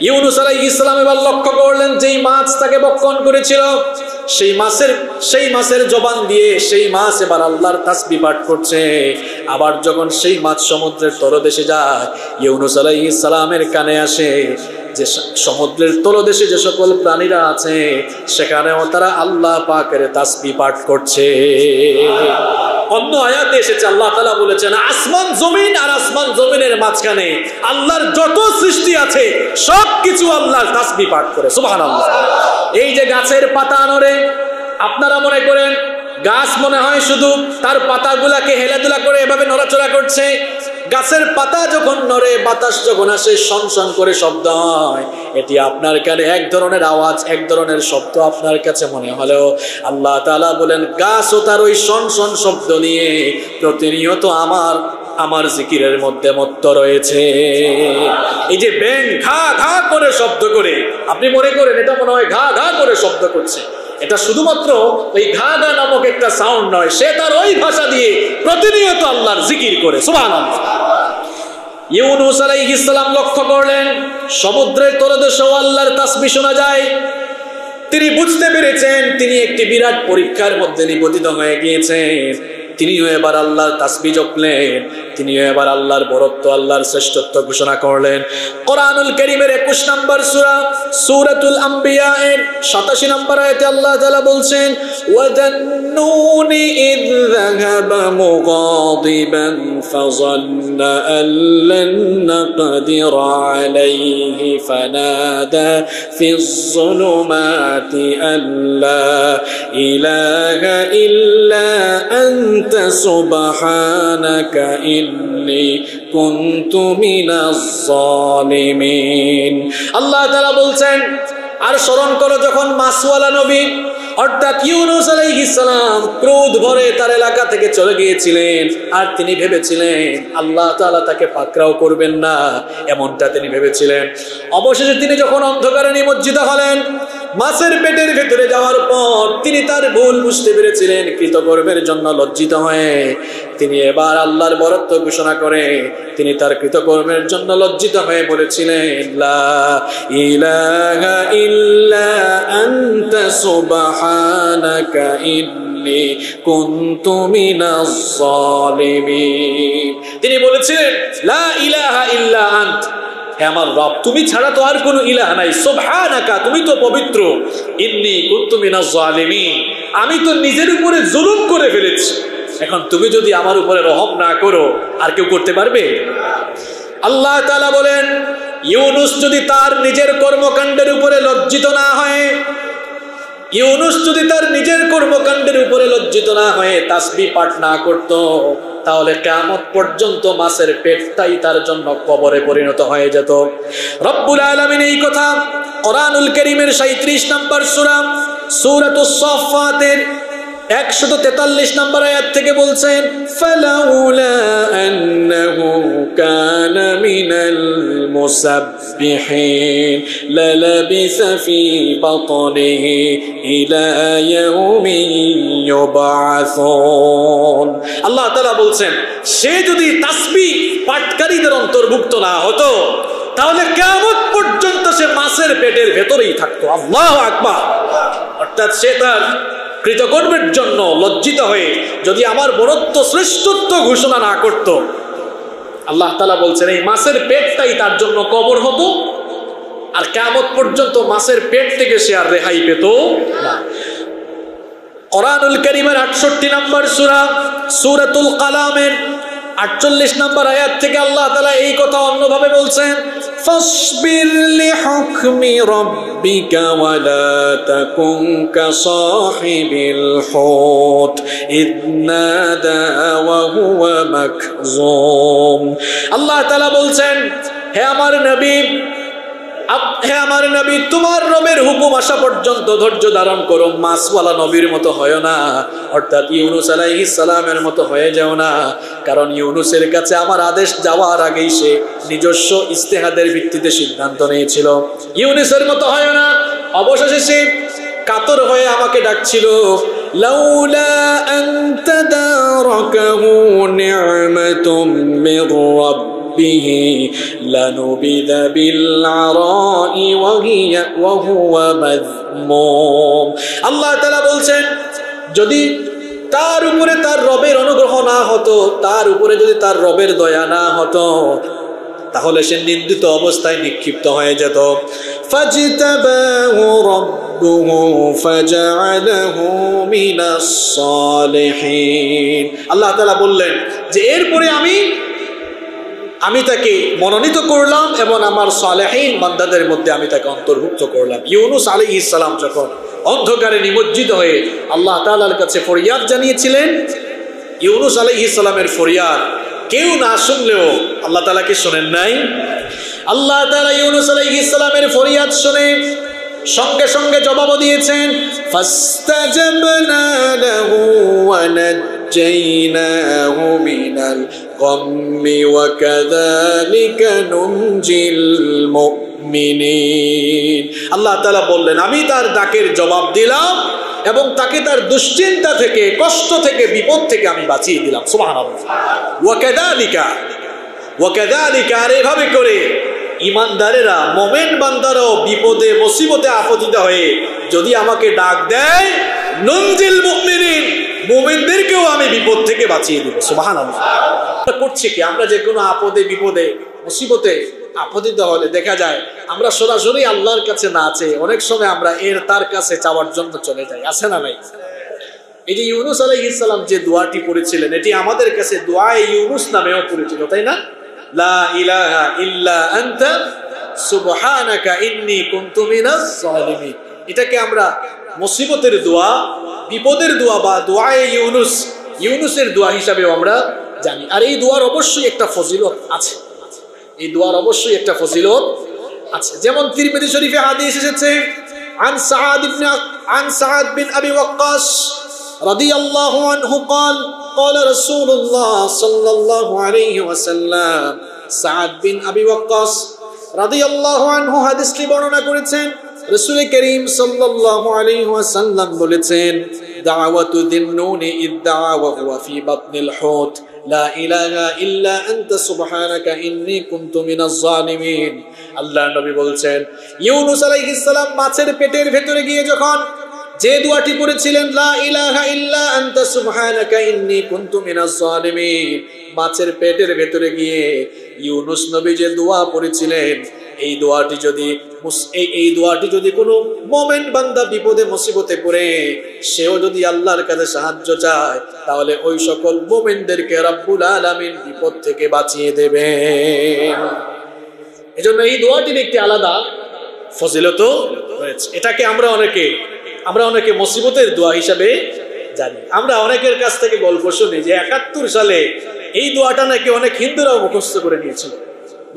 ইউনুস আলাইহিস সালাম এবার লক্ষ্য করলেন যেই মাছ তাকে ভক্ষণ করেছিল সেই মাছের জবান দিয়ে সেই মাছ এবার আল্লাহর তাসবিহ পাঠ করছে। আবার যখন সেই মাছ সমুদ্রের তলদেশে যায়, ইউনুস আলাইহিস সালামের কানে আসে যে সমুদ্রের তলদেশে যে সকল প্রাণীরা আছে সেখানেও তারা আল্লাহ পাকের তাসবিহ পাঠ করছে। অন্য আয়াতে এসেছে আল্লাহ তাআলা বলেছেন আসমান জমিন আর আসমান জমিনের মাঝখানে আল্লাহর যত সৃষ্টি আছে সবকিছু আল্লাহর তাসবিহ পাঠ করে। সুবহানাল্লাহ। এই যে গাছের পাতা নড়ে, আপনারা মনে করেন গাছ মনে হয় শুধু তার পাতাগুলাকে হেলাদুলা করে এভাবে নড়াচড়া করছে। গাছের পাতা যখন নড়ে, বাতাস যখন আসে, সনসন করে শব্দ হয়, এটি আপনার কানে এক ধরনের আওয়াজ, এক ধরনের শব্দ আপনার কাছে মনে হলেও আল্লাহ তাআলা বলেন গাছও তার ওই সনসন শব্দ নিয়ে প্রতিনিয়ত আমার জিকিরের মধ্যে মত্ত রয়েছে। এই যে ব্যাং ঘা ঘা করে শব্দ করে, আপনি মনে করেন এটা মনে হয় ঘা ঘা করে শব্দ করছে, এটা শুধুমাত্র ওই ঘা ঘা নামক একটা সাউন্ড নয়, সে তার ওই ভাষা দিয়ে প্রতিনিয়ত আল্লাহর জিকির করে। সুবহানাল্লাহ। ইউনুস আলাইহিস সালাম লক্ষ্য করলেন সমুদ্রের তলদেশেও আল্লাহর তাসবিহ শোনা যায়। তিনি বুঝতে পেরেছেন তিনি একটি বিরাট পরীক্ষার মধ্যে নিপতিত হয়ে গিয়েছেন। তিনিও এবার আল্লাহর তাসবিহ জপলেন, তিনিও এবার আল্লাহর বরত্ব, আল্লাহর শ্রেষ্ঠত্ব ঘোষণা করলেন। কোরআনুল কারীমের 21 নম্বর সূরাতুল আম্বিয়া এর 87 নম্বর আয়াতে আল্লাহ তাআলা বলছেন ওয়াদান্নুনি ইয যাহাবা মুগাদিবান ফাযান্না আল্লান নাকদির আলাইহি ফানাদা ফিজ যুলুমাতি আল্লা ইলাহা ইল্লা আনতা সুবহানাকা ইন্নী কুনতু মিনাজ জালিমিন। আল্লাহ তাআলা বলছেন আর স্মরণ করো যখন মাছওয়ালা নবী অর্থাৎ ইউনুস আলাইহিস সালাম ক্রোধ ভরে তার এলাকা থেকে চলে গিয়েছিলেন, আর তিনি ভেবেছিলেন আল্লাহ তাআলা তাকে পাকড়াও করবেন না, এমনটা তিনি ভেবেছিলেন। অবশেষে তিনি যখন অন্ধকারে নিমজ্জিত হলেন, মাছের পেটের ভেতরে যাওয়ার পর তিনি তার ভুল বুঝতে পেরেছিলেন। কৃতকর্মের জন্য লজ্জিত হয়ে তিনি এবার আল্লাহর বরত্ব ঘোষণা করে তিনি তার কৃতকর্মের জন্য লজ্জিত হয়ে বলেছিলেন লা ইলাহা ইল্লা আনতা সুবহানাকা ইন্নী কুনতু মিনাজ জালিমিন। তিনি বলেছিলেন লা ইলাহা ইল্লা আন্ত, হে আমার রব, তুমি ছাড়া তো আর কোনো ইলাহ নাই, সুবহানাকা, তুমি তো পবিত্র, ইন্নী কুনতু মিনাজ জালিমিন, আমি তো নিজের উপরে জুলুম করে ফেলেছি, এখন তুমি যদি আমার উপরে রহম না করো আর কেউ করতে পারবে? আল্লাহ তাআলা বলেন, ইউনুস যদি তার নিজের কর্মকাণ্ডের উপরে লজ্জিত না হয়, ইউনুস যদি তার নিজের কর্মকাণ্ডের উপরে লজ্জিত না হয়ে তাসবিহ পাঠ না করত, তাহলে কিয়ামত পর্যন্ত মাছের পেটটাই তার জন্য কবরে পরিণত হয়ে যেত। রব্বুল আলামিন এই কথা কোরআনুল কারীমের 37 নম্বর সূরা সূরাতুস সাফফাতের 143 নম্বর আয়াত থেকে বলছেন, ফালাউলা আন্নাহু কানা মিনাল মুসাব্বিহিন লালাবিসা ফি বাতনিহি ইলা ইয়াউমি ইউবআসুন। আল্লাহ তাআলা বলছেন, সে যদি তাসবিহ পাঠকারীদের অন্তর্ভুক্ত না হতো তাহলে কিয়ামত পর্যন্ত সে মাছের পেটের ভেতরেই থাকতো। আল্লাহু আকবার। অর্থাৎ সে তার কৃতকর্মের জন্য লজ্জিত হয়ে যদি আমার বরত্ব শ্রেষ্ঠত্ব ঘোষণা না করত, আল্লাহ তাআলা বলছেন এই মাছের পেটটাই তার জন্য কবর হতো, আর কিয়ামত পর্যন্ত মাছের পেট থেকে সে আর রেহাই পেত না। কোরআনুল কারীমের 68 নম্বর সূরা সূরাতুল কালামের 48 নম্বর আয়াত থেকে আল্লাহ তাআলা এই কথা অন্যভাবে বলছেন, ফাসবির লিহুকমি রাব্বিকা ওয়ালা তাকুন কাসাহিবিল হুত ইদ নাদা ওয়া হুয়া মাকযুম। আল্লাহ তাআলা বলছেন, হে আমার নবী, তোমার রবের হুকুম আসা পর্যন্ত ধৈর্য ধারণ করো, মাছওয়ালা নবীর মতো হয় না, অর্থাৎ ইউনুস আলাইহিস সালামের মতো হয়ে যাও না, কারণ ইউনুসের কাছে আমার আদেশ যাওয়ার আগেই সে নিজস্ব ইজতিহাদের ভিত্তিতে সিদ্ধান্ত নিয়েছিল। ইউনুসের মতো হয় না, অবশেষে সে কাতর হয়ে আমাকে ডাকছিল, লাউলা আন তাদারাকাহু নি'মাতুম মির রাব্বিহি লানুবিযা বিল আরাই ওয়া হুয়া মাযমুম। আল্লাহ তাআলা বলছেন, যদি তার উপরে তার রবের অনুগ্রহ না হতো, তার উপরে যদি তার রবের দয়া না হতো, তাহলে সে নিন্দিত অবস্থায় নিক্ষিপ্ত হয়ে যেত। ফাজতাবাহু রাব্বুহু ফাজআলাহু মিনাস সালিহিন। আল্লাহ তাআলা বললেন যে এরপরে আমি তাকে মনোনীত করলাম এবং আমার সালেহীন বান্দাদের মধ্যে আমি তাকে অন্তর্ভুক্ত করলাম। ইউনুস আলাইহিস সালাম যখন অন্ধকারে নিমজ্জিত হয়ে আল্লাহ তাআলার কাছে ফরিয়াদ জানিয়েছিলেন, ইউনুস আলাইহিস সালামের ফরিয়াদ কেউ না শুনলেও আল্লাহ তাআলাকে শোনেন নাই। আল্লাহ তাআলা ইউনুস আলাইহিস সালামের ফরিয়াদ শুনে সঙ্গে সঙ্গে জবাব দিয়েছেন, ফাস্তাজাবনা লাহু ওয়া নাজ্জাইনাহু মিনাল গাম্মি ওয়া কাযালিকা নুনজিল মুমিনিন। আল্লাহ তাআলা বললেন, আমি তার ডাকের জবাব দিলাম এবং তাকে তার দুশ্চিন্তা থেকে, কষ্ট থেকে, বিপদ থেকে আমি বাঁচিয়ে দিলাম। সুবহানাল্লাহ। ওয়া কাযালিকা, আর এভাবে করে ইমানদারেরা, মুমিন বান্দারাও বিপদে মুসিবতে আপতিত হয়ে যদি আমাকে ডাক দেয়, নুনজিল মুমিনিন, মুমিনদেরকেও আমি বিপদ থেকে বাঁচিয়ে দিব। সুবহানাল্লাহ। করছে কি, আমরা যে কোনো আপদে বিপদে মুসিবতে আপতিত হলে দেখা যায় আমরা সরাসরি আল্লাহর কাছে না চেয়ে অনেক সময় আমরা তার কাছে চাওয়ার জন্য চলে যাই, আছে না নাই? এই যে ইউনুস আলাইহিস সালাম যে দোয়াটি পড়েছিলেন, এটি আমাদের কাছে দোয়ায়ে ইউনুস নামেও পরিচিত, তাই না? লা ইলাহা ইল্লা আনতা সুবহানাকা ইন্নী কুনতু মিনাজ জালিমিন। এটাকে আমরা মুসিবতের দোয়া, বিপদের দোয়া বা দোয়ায়ে ইউনুসের দোয়া হিসাবেও আমরা জানি। আর এই দোয়ার অবশ্যই একটা ফজিলত আছে, এই দোয়ার অবশ্যই একটা ফজিলত আছে। যেমন তিরমিজি শরীফে হাদিস এসেছে, আন সাআদ বিন আবি ওয়াক্কাস রাদিয়াল্লাহু আনহু قال قال رسول الله صلى الله عليه وسلم। সাআদ বিন আবি ওয়াক্কাস রাদিয়াল্লাহু আনহু হাদিসটি বর্ণনা করেছেন, রাসূল করিম সাল্লাল্লাহু আলাইহি ওয়াসাল্লাম বলেছেন, দাওয়াতু যিন্নুনি ইদ্দাআ ওয়া হুয়া ফি বাতনিল হুত লা ইলাহা ইল্লা আনতা সুবহানাকা ইন্নী কুনতু মিনাজ জালিমিন। আল্লাহর নবী বলছেন, ইউনুস আলাইহিস সালাম মাছের পেটের ভেতরে গিয়ে যখন যে দোয়াটি পড়েছিলেন, লা ইলাহা ইল্লা আনতা সুবহানাকা ইন্নী কুনতু মিনাজ জালিমিন, মাছের পেটের ভেতরে গিয়ে ইউনুস নবী যে দোয়া পড়েছিলেন, এই দোয়াটি যদি কোনো মুমিন বান্দা বিপদে মুসিবতে পড়ে সেও যদি আল্লাহর কাছে সাহায্য চায়, তাহলে ওই সকল মুমিনদেরকে রব্বুল আলামিন বিপদ থেকে বাঁচিয়ে দেবেন। এজন্য এই দোয়াটির একটি আলাদা ফজিলত রয়েছে। এটাকে আমরা অনেকে মুসিবতের দোয়া হিসাবে জানি। আমরা অনেকের কাছ থেকে গল্প শুনি যে ৭১ সালে এই দোয়াটা নাকি অনেক হিন্দুরাও মুখস্থ করে নিয়েছিল,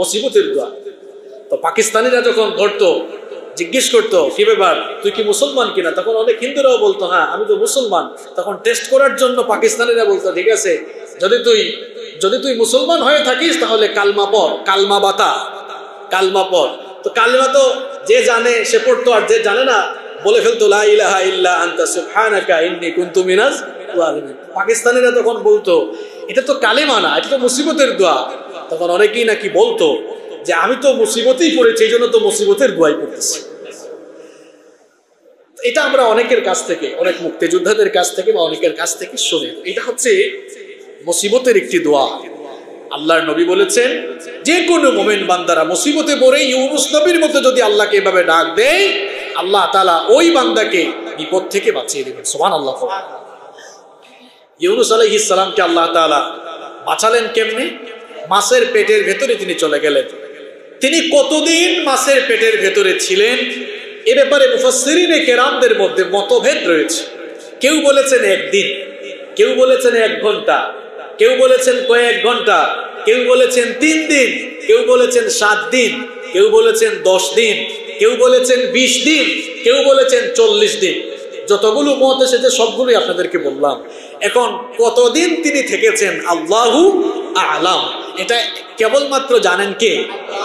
মুসিবতের দোয়া। তো পাকিস্তানিরা যখন ধরতো, জিজ্ঞেস করতো কি ব্যাপার, তুই কি মুসলমান কিনা, তখন অনেক হিন্দুরাও বলতো হ্যাঁ আমি তো মুসলমান। তখন টেস্ট করার জন্য পাকিস্তানিরা বলতো ঠিক আছে, যদি তুই মুসলমান হয়ে থাকিস তাহলে কালমা পড়, কালমা পড়। তো কালমা তো যে জানে সে পড়তো, আর যে জানে না বলে ফেলতো লা ইলাহা ইল্লা আনতা সুবহানাকা ইন্নী কুনতু মিনাজ জালিমিন। পাকিস্তানিরা তখন বলতো এটা তো কালেমা না, এটা তো মুসিবতের দোয়া। তখন অনেকেই নাকি বলতো যে আমি তো মুসিবতেই পড়েছি, এই জন্য তো মুসিবতের দোয়াই পড়তেছি। এটা আমরা অনেকের কাছ থেকে, অনেক মুক্তিযোদ্ধাদের কাছ থেকে বা অনেকের কাছ থেকে শুনি। এটা হচ্ছে মুসিবতের একটি দোয়া। আল্লাহর নবী বলেছেন যে কোনো মুমিন বান্দারা মুসিবতে পড়ে ইউনুস নবীর মতো যদি আল্লাহকে এভাবে ডাক দেয়, আল্লাহ তাআলা ওই বান্দাকে বিপদ থেকে বাঁচিয়ে দেবেন। সুবহানাল্লাহ। ইউনুস আলাইহিস সালামকে আল্লাহ তাআলা বাঁচালেন কেমনে? মাছের পেটের ভেতরে তিনি চলে গেলেন। তিনি কতদিন মাছের পেটের ভেতরে ছিলেন এ ব্যাপারে মুফাসসিরিনে কেরামদের মধ্যে মতভেদ রয়েছে। কেউ বলেছেন একদিন, কেউ বলেছেন 1 ঘন্টা, কেউ বলেছেন কয়েক ঘন্টা, কেউ বলেছেন 3 দিন, কেউ বলেছেন 7 দিন, কেউ বলেছেন 10 দিন, কেউ বলেছেন 20 দিন, কেউ বলেছেন 40 দিন। যতগুলো মত এসেছে সবগুলোই আপনাদেরকে বললাম। এখন কতদিন তিনি থেকেছেন আল্লাহু আ'লাম, এটা কেবলমাত্র জানেন কে?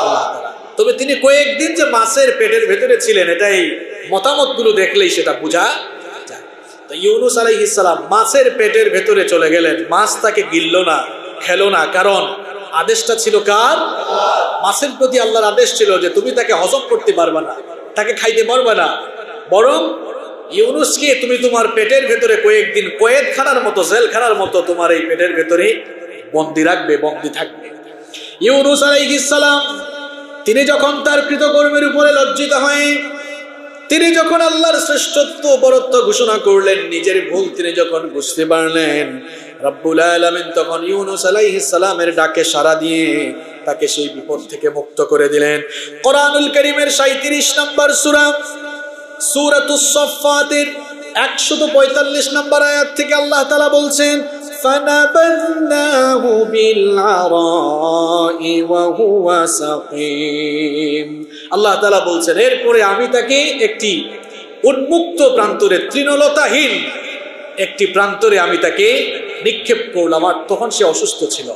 আল্লাহ তাআলা। তবে তিনি কয়েকদিন যে মাছের পেটের ভেতরে ছিলেন, এটাই মতামতগুলো দেখলেই সেটা বোঝা যায়। তো ইউনুস আলাইহিস সালাম মাছের পেটের ভেতরে চলে গেলেন। মাছ তাকে গিলল না, খেলো না, কারণ আদেশটা ছিল কার? মাছের প্রতি আল্লাহর আদেশ ছিল যে তুমি তাকে হজম করতে পারবে না, তাকে খাইতে পারবে না, বরং ইউনুসকে তুমি তোমার পেটের ভেতরে কয়েকদিন কয়েদখানার মতো, জেলখানার মতো তোমার এই পেটের ভেতরে বন্দী রাখবে, বন্দী থাকবে। ইউনুস আলাইহিস সালাম তিনি যখন তার কৃতকর্মের উপরে লজ্জিত হয়ে, তিনি যখন আল্লাহর শ্রেষ্ঠত্ব বরত্ব ঘোষণা করলেন, নিজের ভুল তিনি যখন বুঝতে পারলেন, রব্বুল আলামিন তখন ইউনুস আলাইহিস সালামের ডাকে সাড়া দিয়ে তাকে সেই বিপদ থেকে মুক্ত করে দিলেন। কোরআনুল কারীমের 37 নম্বর সূরা, সূরাতুস সাফফাতের 145 নম্বর আয়াত থেকে আল্লাহ তাআলা বলছেন ফানাবাযনাহু বিল আরাই ওয়া হুয়া সাকিম। আল্লাহ তাআলা বলছেন এরপরে আমি তাকে একটি উন্মুক্ত প্রান্তরে, তৃণলতাহীন একটি প্রান্তরে আমি তাকে নিক্ষেপ করলাম, আর তখন সে অসুস্থ ছিল।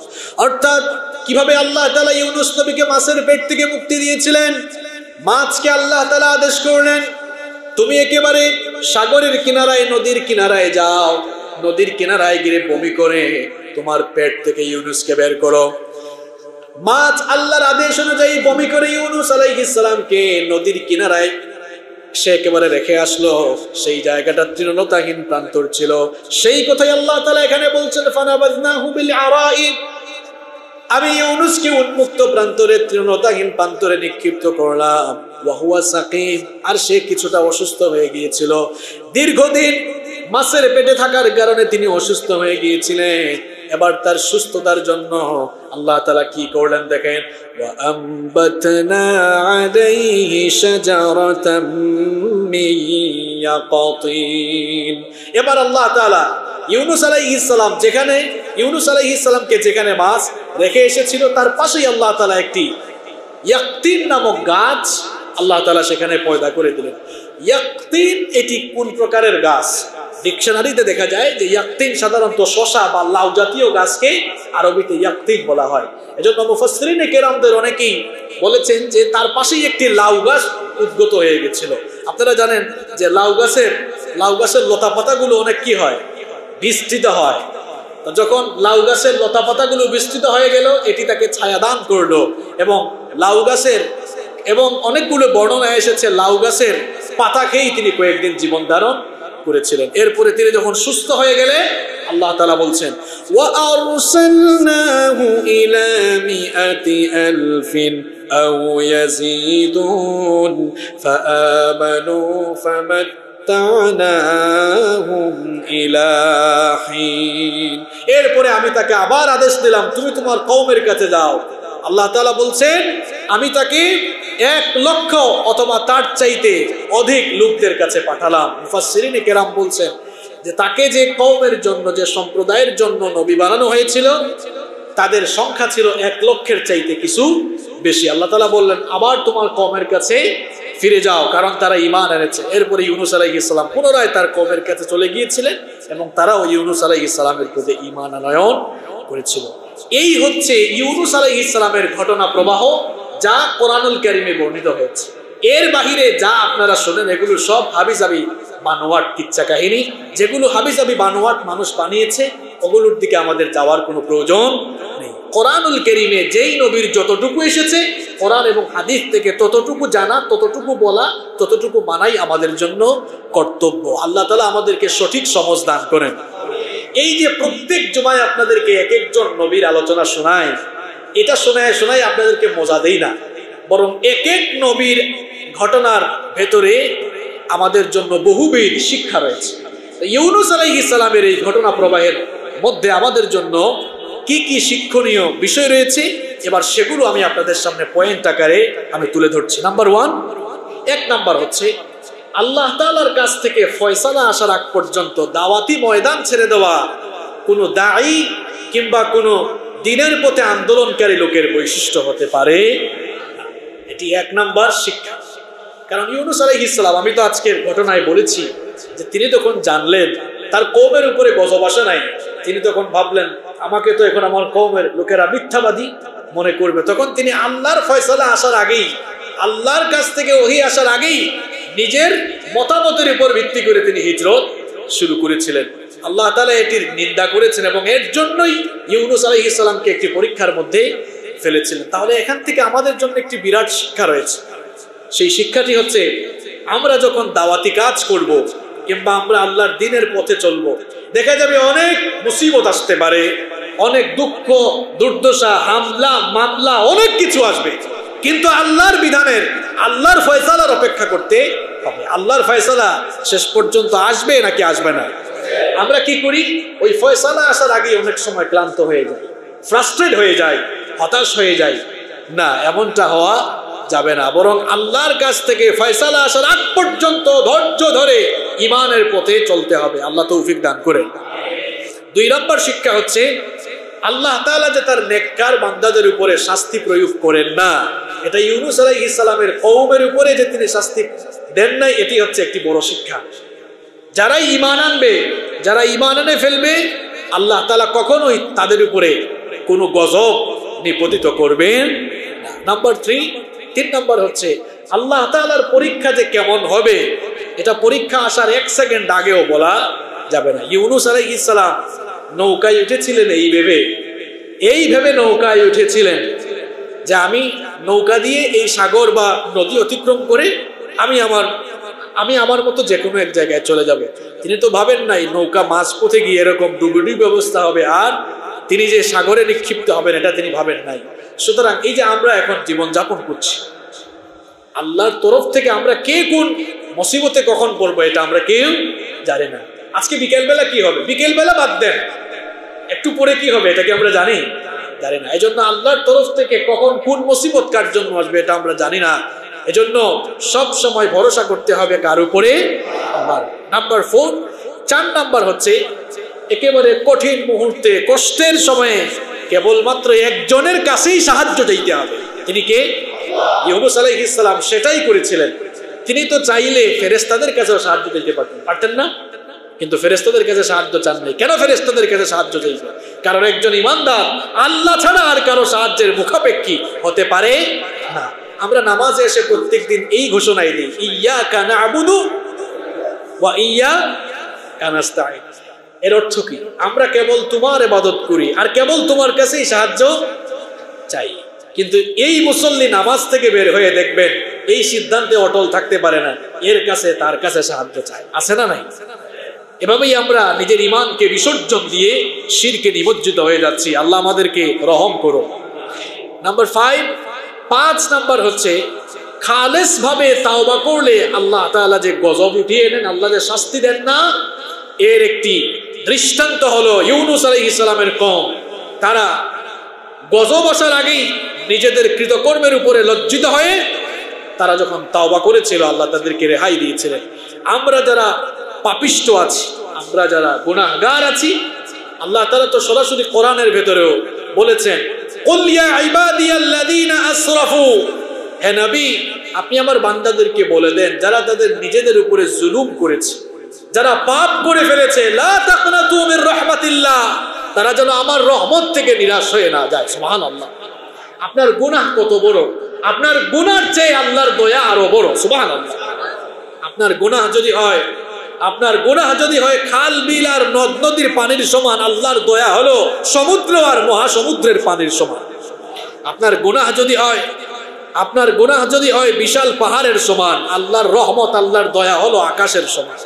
অর্থাৎ কিভাবে আল্লাহ তাআলা ইউনুস নবীকে মাছের পেট থেকে মুক্তি দিয়েছিলেন, মাছকে আল্লাহ তাআলা আদেশ করলেন তুমি একেবারে সাগরের কিনারায়, নদীর কিনারায় যাও, নদীর কিনারায় গিয়ে বমি করে তোমার পেট থেকে ইউনুসকে বের করো। মাছ আল্লাহর আদেশ অনুযায়ী বমি করে ইউনুস আলাইহিস সালামকে নদীর কিনারায় সে একেবারে রেখে আসলো। সেই জায়গাটা তৃণলতাহীন প্রান্তর ছিল। সেই কথাই আল্লাহ তাআলা এখানে বলছেন ফানাবাযনাহু বিল আরাই, আমি ইউনুসকে উন্মুক্ত প্রান্তরে, তৃণলতাহীন প্রান্তরে নিক্ষিপ্ত করলাম। ওয়া হুয়া সাকিম, আর সে কিছুটা অসুস্থ হয়ে গিয়েছিল। দীর্ঘদিন মাছের পেটে থাকার কারণে তিনি অসুস্থ হয়ে গিয়েছিলেন। এবার তার সুস্থতার জন্য আল্লাহ তাআলা কি করলেন দেখেন, ওয়া আমবাতনা আলাইহি শাজারাতাম মিন ইয়াকাতিন। এবার আল্লাহ তাআলা ইউনুস আলাইহিস সালাম যেখানে, ইউনুস আলাইহিস সালামকে যেখানে মাছ রেখে এসেছিল তার পাশেই আল্লাহ তাআলা একটি ইয়াকতিন নামক গাছ আল্লাহ তাআলা সেখানে পয়দা করে দিলেন। ইয়াকতিন এটি কোন প্রকারের গাছ? ডিকশনারিতে দেখা যায় যে ইয়াকতিন সাধারণত শসা বা লাউ জাতীয় গাছকে আরবিতে ইয়াকতিন বলা হয়। এজন্য মুফাসসিরিনে কেরামদের অনেকেই বলেছেন যে তার পাশেই একটি লাউ গাছ উদ্গত হয়ে গেছিল। আপনারা জানেন যে লাউ গাছের লতা পাতাগুলো অনেক কি হয়, বিস্তৃত হয়। তো যখন লাউ গাছের লতা পাতাগুলো বিস্তৃত হয়ে গেল, এটি তাকে ছায়া দান করলো। এবং লাউ গাছের, এবং অনেকগুলো বর্ণনা এসেছে লাউ গাছের পাতা খেয়েই তিনি কয়েকদিন জীবন ধারণ করেছিলেন। এরপরে তিনি যখন সুস্থ হয়ে গেলেন আল্লাহ তাআলা বলছেন ওয়া আরসালনাহু ইলা মিআতি আলফিন আও ইয়াজিদুন ফাআমানু ফামাত্তানাহুম ইলা হিন। এরপরে আমি তাকে আবার আদেশ দিলাম তুমি তোমার কওমের কাছে যাও। আল্লাহ তাআলা বলছেন আমি তাকে 1,00,000 অথবা তার চাইতে অধিক লোকদের কাছে পাঠালাম। মুফাসসিরিনে কেরাম বলছেন যে তাকে যে কওমের জন্য যে সম্প্রদায়ের জন্য নবী বানানো হয়েছিল তাদের সংখ্যা ছিল 1,00,000-এর চাইতে কিছু বেশি। আল্লাহ তাআলা বললেন আবার তোমার কওমের কাছে ফিরে যাও, কারণ তারা ঈমান এনেছে। এরপরে ইউনূস আলাইহিস সালাম পুনরায় তার কওমের কাছে চলে গিয়েছিলেন এবং তারাও ইউনূস আলাইহিস সালামের প্রতি ঈমান আনয়ন করেছিল। এই হচ্ছে ইউনূস আলাইহিস সালামের ঘটনা প্রবাহ যা কোরআনুল কারীমে বর্ণিত হয়েছে। এর বাহিরে যা আপনারা শোনেন এগুলো সব হাবিজাবি বানোয়াট কিচ্ছা কাহিনী, যেগুলো হাবিজাবি বানোয়াট মানুষ বানিয়েছে ওগুলোর দিকে আমাদের যাওয়ার কোনো প্রয়োজন নেই। কোরআনুল কারীমে যেই নবীর যতটুকু এসেছে কোরআন এবং হাদিস থেকে ততটুকু জানা, ততটুকু বলা, ততটুকু মানাই আমাদের জন্য কর্তব্য। আল্লাহ তাআলা আমাদেরকে সঠিক সমঝ দান করেন। এই যে প্রত্যেক জুমায় আপনাদেরকে এক একজন নবীর আলোচনা শোনায়, এটা শোনায় আপনাদেরকে মজা দেই না, বরং এক এক নবীর ঘটনার ভেতরে আমাদের জন্য বহুবিধ শিক্ষা রয়েছে। ইউনূস আলাইহিস সালামের এই ঘটনা প্রবাহের মধ্যে আমাদের জন্য কি কি শিক্ষণীয় বিষয় রয়েছে এবার সেগুলো আমি আপনাদের সামনে পয়েন্ট আকারে আমি তুলে ধরছি। নাম্বার 1, 1 নাম্বার হচ্ছে আল্লাহ তাআলার কাছ থেকে ফয়সালা আসার আগ পর্যন্ত দাওয়াতি ময়দান ছেড়ে দেওয়া কোনো দাঈ কিংবা কোনো দ্বীনের পথে আন্দোলনকারী লোকের বৈশিষ্ট্য হতে পারে। এটি 1 নাম্বার শিক্ষা। কারণ ইউনূস আলাইহিস সালাম, আমি তো আজকের ঘটনায় বলেছি যে তিনি তখন জানলেন তার কওমের উপরে গজব আসে নাই, তিনি তখন ভাবলেন আমাকে তো এখন আমার কওমের লোকেরা মিথ্যাবাদী মনে করবে। তখন তিনি আল্লাহর ফয়সালা আসার আগেই, আল্লাহর কাছ থেকে ওহী আসার আগেই নিজের মতামতের উপর ভিত্তি করে তিনি হিজরত শুরু করেছিলেন। আল্লাহ তাআলা এটির নিন্দা করেছেন এবং এর জন্যই ইউনূস আলাইহিস সালামকে একটি পরীক্ষার মধ্যে ফেলেছিলেন। তাহলে এখান থেকে আমাদের জন্য একটি বিরাট শিক্ষা রয়েছে। সেই শিক্ষাটি হচ্ছে আমরা যখন দাওয়াতি কাজ করব কিংবা আমরা আল্লাহর দ্বীনের পথে চলব, দেখা যাবে অনেক মুসিবত আসতে পারে, অনেক দুঃখ দুর্দশা, হামলা মামলা অনেক কিছু আসবে, কিন্তু আল্লাহর বিধানের, আল্লাহর ফয়সালার অপেক্ষা করতে হবে। আল্লাহর ফয়সালা শেষ পর্যন্ত আসবে নাকি আসবে না? আমরা কি করি? ওই ফয়সালা আসার আগে অনেক সময় ক্লান্ত হয়ে যায়, ফ্রাস্ট্রেট হয়ে যায়, হতাশ হয়ে যায়। না, এমনটা হওয়া যাবে না, বরং আল্লাহর কাছ থেকে ফয়সালা আসার আগ পর্যন্ত ধৈর্য ধরে ঈমানের পথে চলতে হবে। আল্লাহ তৌফিক দান করেন। 2 নম্বর শিক্ষা হচ্ছে আল্লাহ তাআলা যে তার নেককার বান্দাদের উপরে শাস্তি প্রয়োগ করেন না, এটা ইউনূস আলাইহিস সালামের কওমের উপরে যে তিনি শাস্তি দেন নাই, এটি হচ্ছে একটি বড় শিক্ষা। যারা ঈমান আনবে, যারা ঈমান এনে ফেলবে, আল্লাহ তাআলা কখনোই তাদের উপরে কোনো গজব নিপতিত করবেন না। নাম্বার 3 নম্বর হচ্ছে আল্লাহ তাআলার পরীক্ষা যে কেমন হবে এটা পরীক্ষা আসার 1 সেকেন্ড আগেও বলা যাবে না। ইউনূস আলাইহিস সালাম নৌকায় উঠেছিলেন এই ভেবে নৌকায় উঠেছিলেন যে আমি নৌকা দিয়ে এই সাগর বা নদী অতিক্রম করে আমি আমার মতো যে কোনো এক জায়গায় চলে যাব। তিনি তো ভাবেন নাই নৌকা মাঝপথে গিয়ে এরকম ডুবুডুবি ব্যবস্থা হবে আর তিনি যে সাগরে নিক্ষিপ্ত হবেন, এটা তিনি ভাবেন নাই। সুতরাং এই যে আমরা এখন জীবন যাপন করছি, আল্লাহর তরফ থেকে আমরা কে কোন মুসিবতে কখন পড়বো এটা আমরা কেউ জানি না। আজকে বিকেলবেলা কি হবে, বিকেলবেলা বাদ দেন, একটু পরে কি হবে এটা কি আমরা জানি না। এই জন্য আল্লাহর তরফ থেকে কখন কোন মুসিবত কার জন্য আসবে এটা আমরা জানি না। এজন্য সব সময় ভরসা করতে হবে কার উপরে? আল্লাহর। নাম্বার 4 নাম্বার হচ্ছে একেবারে কঠিন মুহূর্তে, কষ্টের সময়ে কেবলমাত্র একজনের কাছেই সাহায্য চাইতে হবে। তিনি কে? ইউনূস আলাইহিস সালাম সেটাই করেছিলেন। তিনি তো চাইলে ফেরেশতাদের কাছেও সাহায্য চাইতে পারতেন না, কিন্তু ফেরেশতাদের কাছে সাহায্য চান নাই। কেন ফেরেশতাদের কাছে সাহায্য চাইবেন? কারণ একজন ঈমানদার আল্লাহ ছাড়া আর কারো সাহায্যের মুখাপেক্ষী হতে পারে না। আমরা নামাজে এসে প্রত্যেকদিন এই ঘোষণাই দিই, ইয়্যাকা না'বুদু ওয়া ইয়্যাকা নাস্তাঈন। এর অর্থ কি? আমরা কেবল তোমার ইবাদত করি আর কেবল তোমার কাছেই সাহায্য চাই। কিন্তু এই মুসল্লি নামাজ থেকে বের হয়ে দেখবেন এই সিদ্ধান্তে অটল থাকতে পারে না, এর কাছে তার কাছে সাহায্য চায়। আছে না নাই? এভাবেই আমরা নিজের ঈমানকে বিসর্জন দিয়ে শিরকে নিমজ্জিত হয়ে যাচ্ছি। আল্লাহ আমাদেরকে রহম করো। নাম্বার 5 নাম্বার হচ্ছে খালেস ভাবে তাওবা করলে আল্লাহ তাআলা যে গজব উঠিয়ে নেন, আল্লাহ যে শাস্তি দেন না, এর একটি দৃষ্টান্ত হলো ইউনূস আলাইহিস সালামের কওম। তারা গজব আসার আগেই নিজেদের কৃতকর্মের উপরে লজ্জিত হয়ে তারা যখন তাওবা করেছিল, আল্লাহ তাদেরকে রেহাই দিয়েছিলেন। আমরা যারা পাপিষ্ট আছি, আমরা যারা গুনাহগার আছি, আল্লাহ তাআলা তো সরাসরি কোরআনের ভেতরেও বলেছেন, কুল ইয়া ইবাদিয়াল্লাযীনা আসরাফু, হে নবী আপনি আমার বান্দাদেরকে বলে দেন যারা তাদের নিজেদের উপরে জুলুম করেছে, যারা পাপ করে ফেলেছে, লা তাকনাতু মির রাহমাতিল্লাহ, তারা যেন আমার রহমত থেকে নিরাশ হয়ে না যায়। সুবহানাল্লাহ। আপনার গুনাহ কত বড়, আপনার গুনার চেয়ে আল্লাহর দয়া আরো বড়। সুবহানাল্লাহ। আপনার গুনাহ যদি হয় খাল বিল আর নদ নদীর পানির সমান, আল্লাহর দয়া হলো সমুদ্র আর মহাসমুদ্রের পানির সমান। আপনার গুনাহ যদি হয় বিশাল পাহাড়ের সমান, আল্লাহর রহমত, আল্লাহর দয়া হলো আকাশের সমান।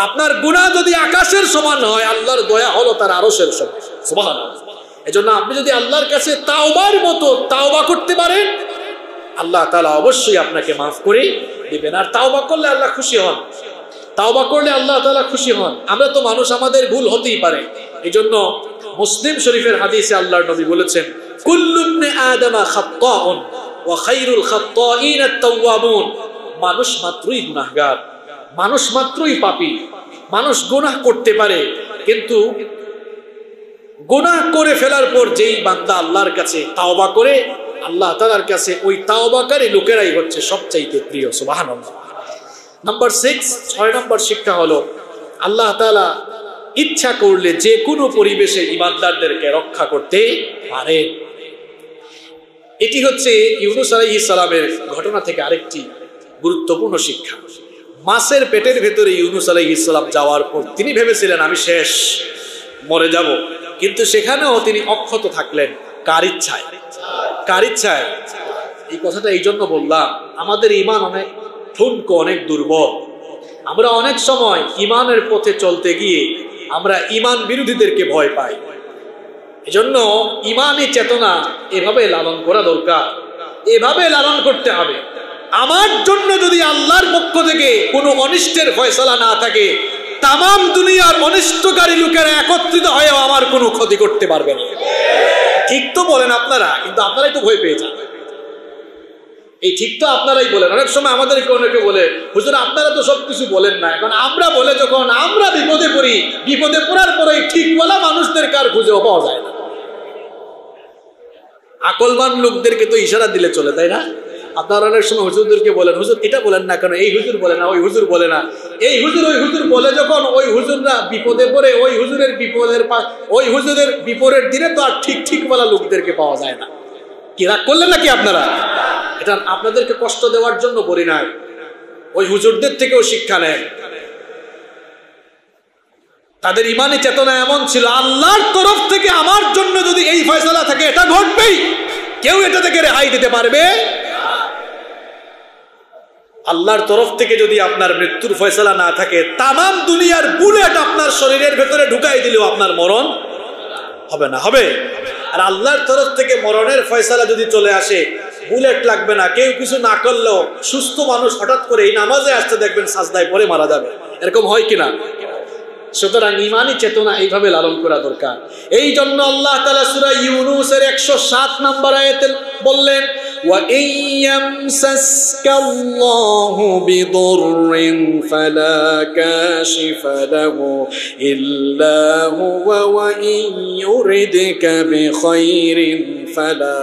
আপনার গুনাহ যদি আকাশের সমান হয়, আল্লাহর দয়া হলো তার আরশের সমান। সুবহানাল্লাহ। এজন্য আপনি যদি আল্লাহর কাছে তাওবার মতো তাওবা করতে পারেন, আল্লাহ তাআলা অবশ্যই আপনাকে মাফ করে দিবেন। আর তাওবা করলে আল্লাহ খুশি হন, তাওবা করলে আল্লাহ তাআলা খুশি হন। আমরা তো মানুষ, আমাদের ভুল হতেই পারে। এজন্য মুসলিম শরীফের হাদিসে আল্লাহর নবী বলেছেন, কুল্লু ইবনে আদমা খাত্তাউন ওয়া খায়রুল খাত্তাইন আত-তাওয়াবুন। মানুষ মাত্রই গুনাহগার, মানুষ মাত্রই পাপী, মানুষ গুনাহ করতে পারে, কিন্তু গুনাহ করে ফেলার পর যেই বান্দা আল্লাহর কাছে তাওবা করে, আল্লাহ তাআলার কাছে ওই তাওবাকারী লোকেরাই হচ্ছে সবচাইতে প্রিয়। সুবহানাল্লাহ। নাম্বার 6 নম্বর শিক্ষা হলো, আল্লাহ তাআলা ইচ্ছা করলে যে কোনো পরিবেশে ঈমানদারদেরকে রক্ষা করতে পারেন। এটি হচ্ছে ইউনূস আলাইহিস সালামের ঘটনা থেকে আরেকটি গুরুত্বপূর্ণ শিক্ষা। মাছের পেটের ভেতরে ইউনূস আলাইহিস সালাম যাওয়ার পর তিনি ভেবেছিলেন আমি শেষ, মরে যাব, কিন্তু সেখানেও তিনি অক্ষত থাকলেন। কার ইচ্ছায়? এই কথাটা এই জন্য বললাম, আমাদের ঈমান অনেক ঠুনকো, অনেক দুর্বল। আমরা অনেক সময় ঈমানের পথে চলতে গিয়ে আমরা ঈমান বিরোধীদেরকে ভয় পাই। এজন্য ঈমানি চেতনা এভাবে লালন করা দরকার, এভাবে লালন করতে হবে। আমার জন্য যদি আল্লাহর পক্ষ থেকে কোনো অনিষ্টের ফয়সালা না থাকে, তামাম দুনিয়ার অনিষ্টকারী লোকেরা একত্রিত হয়েও আমার কোনো ক্ষতি করতে পারবে না। ঠিক তো বলেন আপনারা, কিন্তু আপনারাই তো ভয় পেয়ে যান। এই ঠিক তো আপনারাই বলেন। অনেক সময় আমাদেরকে অনেকে বলে, হুজুর আপনারা তো সবকিছু বলেন না। এখন আমরা বলে যখন আমরা বিপদে পড়ি, বিপদে পড়ার পরে ঠিক বলা মানুষদের কার খুঁজেও পাওয়া যায় না। আকলমান লোকদেরকে তো ইশারা দিলে চলে, তাই না? আপনারা অনেক সময় হুজুরদেরকে বলেন, হুজুর এটা বলেন না কেন, এই হুজুর বলে না, ওই হুজুর বলে না, এই হুজুর ওই হুজুর বলে যখন ওই হুজুররা বিপদে পড়ে, ওই হুজুরের বিপদের দিনে তো আর ঠিক বলা লোকদেরকে পাওয়া যায় না। কি রাগ করলেন নাকি আপনারা? এটা আপনাদেরকে কষ্ট দেওয়ার জন্য বলি নাই, ওই হুজুরদের থেকেও শিক্ষা নেন। তাদের ঈমানি চেতনা এমন ছিল, আল্লাহর তরফ থেকে আমার জন্য যদি এই ফয়সালা থাকে এটা ঘটবেই, কেউ এটা থেকে রেহাই দিতে পারবে। আল্লাহর তরফ থেকে যদি আপনার মৃত্যুর ফয়সালা না থাকে, তামাম দুনিয়ার বুলেট আপনার শরীরের ভেতরে ঢুকাই দিলেও আপনার মরণ হবে না, হবে। আর আল্লাহর তরফ থেকে মরণের ফয়সালা যদি চলে আসে, বুলেট লাগবে না, কেউ কিছু না করলেও সুস্থ মানুষ হঠাৎ করে এই নামাজে আসতে দেখবেন সাজদায় পড়ে মারা যাবে। এরকম হয় কিনা? সুতরাং ঈমানি চেতনা এইভাবে লালন করা দরকার। এই জন্য আল্লাহ তাআলা সূরা ইউনূসের 107 নম্বর আয়াতে বললেন, ওয়া ইয়ামসাসকাল্লাহু বিদুররিন ফালা কাশিফা লাহু ইল্লা হুয়া ওয়া ইয়ুরিদকা বিখাইরিন ফালা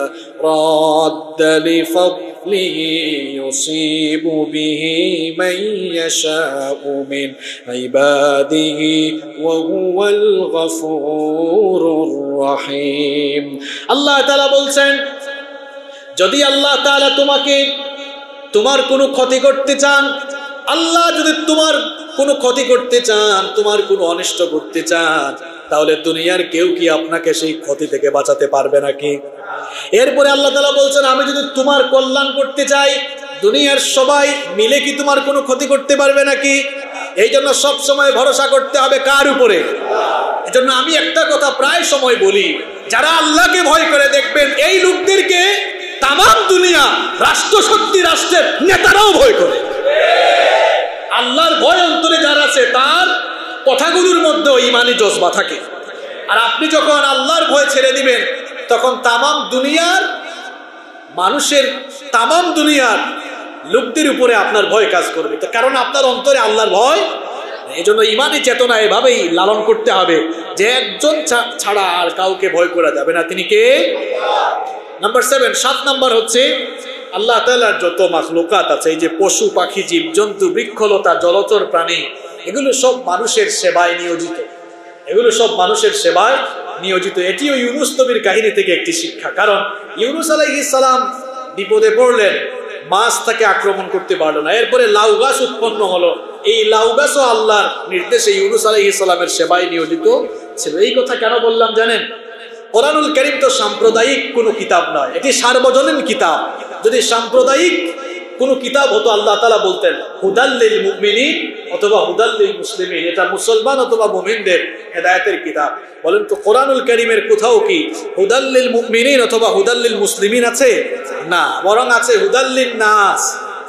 রাদ্দা লিফাদলিহি ইউসিবু বিহি মান ইয়াশাউ মিন ইবাদিহি ওয়া হুয়াল গফুরুর রহিম। আল্লাহ তাআলা বলছেন, যদি আল্লাহ তাআলা তোমার কোনো ক্ষতি করতে চান, আল্লাহ যদি তোমার কোনো ক্ষতি করতে চান, তোমার কোনো অনিষ্ট করতে চান, তাহলে দুনিয়ার কেউ কি আপনাকে সেই ক্ষতি থেকে বাঁচাতে পারবে নাকি? এরপরে আল্লাহ তাআলা বলছেন, আমি যদি তোমার কল্যাণ করতে চাই, দুনিয়ার সবাই মিলে কি তোমার কোনো ক্ষতি করতে পারবে নাকি? এই জন্য সবসময় ভরসা করতে হবে কার উপরে? এজন্য আমি একটা কথা প্রায় সময় বলি, যারা আল্লাহকে ভয় করে দেখবেন এই লোকদেরকে তামাম দুনিয়া রাষ্ট্রশক্তি রাষ্ট্রের নেতারাও ভয় করে। আল্লাহর ভয় অন্তরে যার আছে তার কথাগুলোর মধ্যে ইমানি জজবা থাকে। আর আপনি যখন আল্লাহর ভয় ছেড়ে দিবেন তখন তামাম দুনিয়ার মানুষের, তামাম দুনিয়ার লোকদের উপরে আপনার ভয় কাজ করবে, কারণ আপনার অন্তরে আল্লাহর ভয়। এই জন্য ইমানি চেতনা এভাবেই লালন করতে হবে যে একজন ছাড়া আর কাউকে ভয় করা যাবে না, তিনি কে? নাম্বার 7, 7 নাম্বার হচ্ছে আল্লাহ তাআলার যত মাখলুকাত আছে, এই যে পশু পাখি জীব জন্তু বৃক্ষলতা জলচর প্রাণী, এগুলো সব মানুষের সেবায় নিয়োজিত, এগুলো সব মানুষের সেবায় নিয়োজিত। এটিও ইউনুস নবীর কাহিনী থেকে একটি শিক্ষা। কারণ ইউনুস আলাইহিস সালাম বিপদে পড়লেন, মাছ তাকে আক্রমণ করতে পারলো না, এরপরে লাউ গাছ উৎপন্ন হলো। এই লাউ গাছও আল্লাহর নির্দেশে ইউনুস আলাইহিস সালামের সেবায় নিয়োজিত ছিল। এই কথা কেন বললাম জানেন? কোরআনুল কারীম তো সাম্প্রদায়িক কোনো কিতাব নয়, এটি সার্বজনীন কিতাব। যদি সাম্প্রদায়িক কোনো কিতাব হতো আল্লাহ তাআলা বলতেন হুদাল লিল মুমিনিন অথবা হুদাল লিল মুসলিমিন, এটা মুসলমান অথবা মুমিনদের হেদায়েতের কিতাব। বলেন তো কোরআনুল কারীমের কোথাও কি হুদাল লিল মুমিনিন অথবা হুদাল লিল মুসলিমিন আছে? না, বরং আছে হুদাল লিন নাস,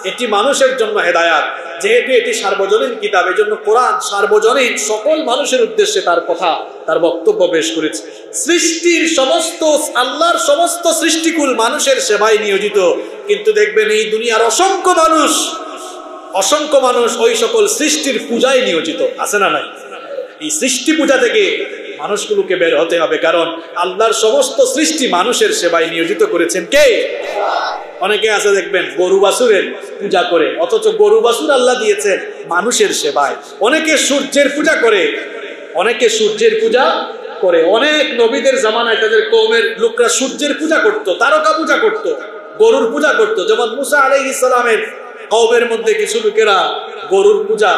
এটি মানুষের জন্য হেদায়েত। যেহেতু এটি সার্বজনীন কিতাব, এজন্য কোরআন সার্বজনীন সকল মানুষের উদ্দেশ্যে তার কথা, তার বক্তব্য পেশ করেছে। সৃষ্টির সমস্ত, আল্লাহর সমস্ত সৃষ্টিকুল মানুষের সেবায় নিয়োজিত। কিন্তু দেখবেন এই দুনিয়ার অসংখ্য মানুষ ওই সকল সৃষ্টির পূজায় নিয়োজিত আছে না নাই? এই সৃষ্টি পূজা থেকে মানুষগুলোকে বের হতে হবে, কারণ আল্লাহর সমস্ত সৃষ্টি মানুষের সেবায় নিয়োজিত করেছেন কে? অনেকে আছে দেখবেন গরু বাছুরের পূজা করে, অথচ গরু বাছুর আল্লাহ দিয়েছেন মানুষের সেবায়। অনেকে সূর্যের পূজা করে, অনেক নবীদের জামানায় তাদের কওমের লোকরা সূর্যের পূজা করত, তারকা পূজা করত, গরুর পূজা করত। যেমন মুসা আলাইহিস সালামের কওমের মধ্যে কিছু লোকেরা গরুর পূজা,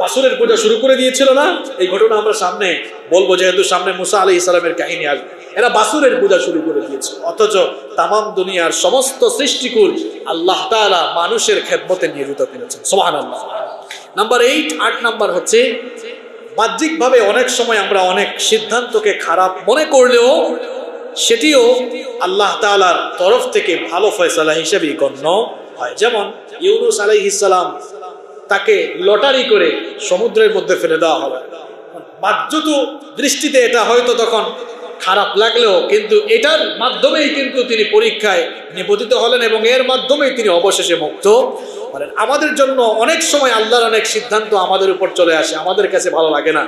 বাছুরের পূজা শুরু করে দিয়েছিল না? এই ঘটনা আমরা সামনে বলবো, যেহেতু সামনে মুসা আলাইহিস সালামের কাহিনী আসবে। এরা বাছুরের পূজা শুরু করে দিয়েছে, অথচ তামাম দুনিয়ার সমস্ত সৃষ্টিকুল আল্লাহ তাআলা মানুষের খেদমতে নিয়োজিত করেছেন। সুবহানাল্লাহ। নাম্বার 8 নাম্বার হচ্ছে বাহ্যিকভাবে অনেক সময় আমরা অনেক সিদ্ধান্তকে খারাপ মনে করলেও সেটিও আল্লাহ তাআলার তরফ থেকে ভালো ফয়সালা হিসেবে গণ্য হয়। যেমন ইউনুস আলাইহিস সালাম, তাকে লটারি করে সমুদ্রের মধ্যে ফেলে দেওয়া হবে। বাহ্যত দৃষ্টিতে এটা হয়তো তখন খারাপ লাগলেও কিন্তু এটার মাধ্যমেই কিন্তু তিনি পরীক্ষায় নিপতিত হলেন এবং এর মাধ্যমেই তিনি অবশেষে মুক্ত হলেন। আমাদের জন্য অনেক সময় আল্লাহর অনেক সিদ্ধান্ত আমাদের উপর চলে আসে, আমাদের কাছে ভালো লাগে না।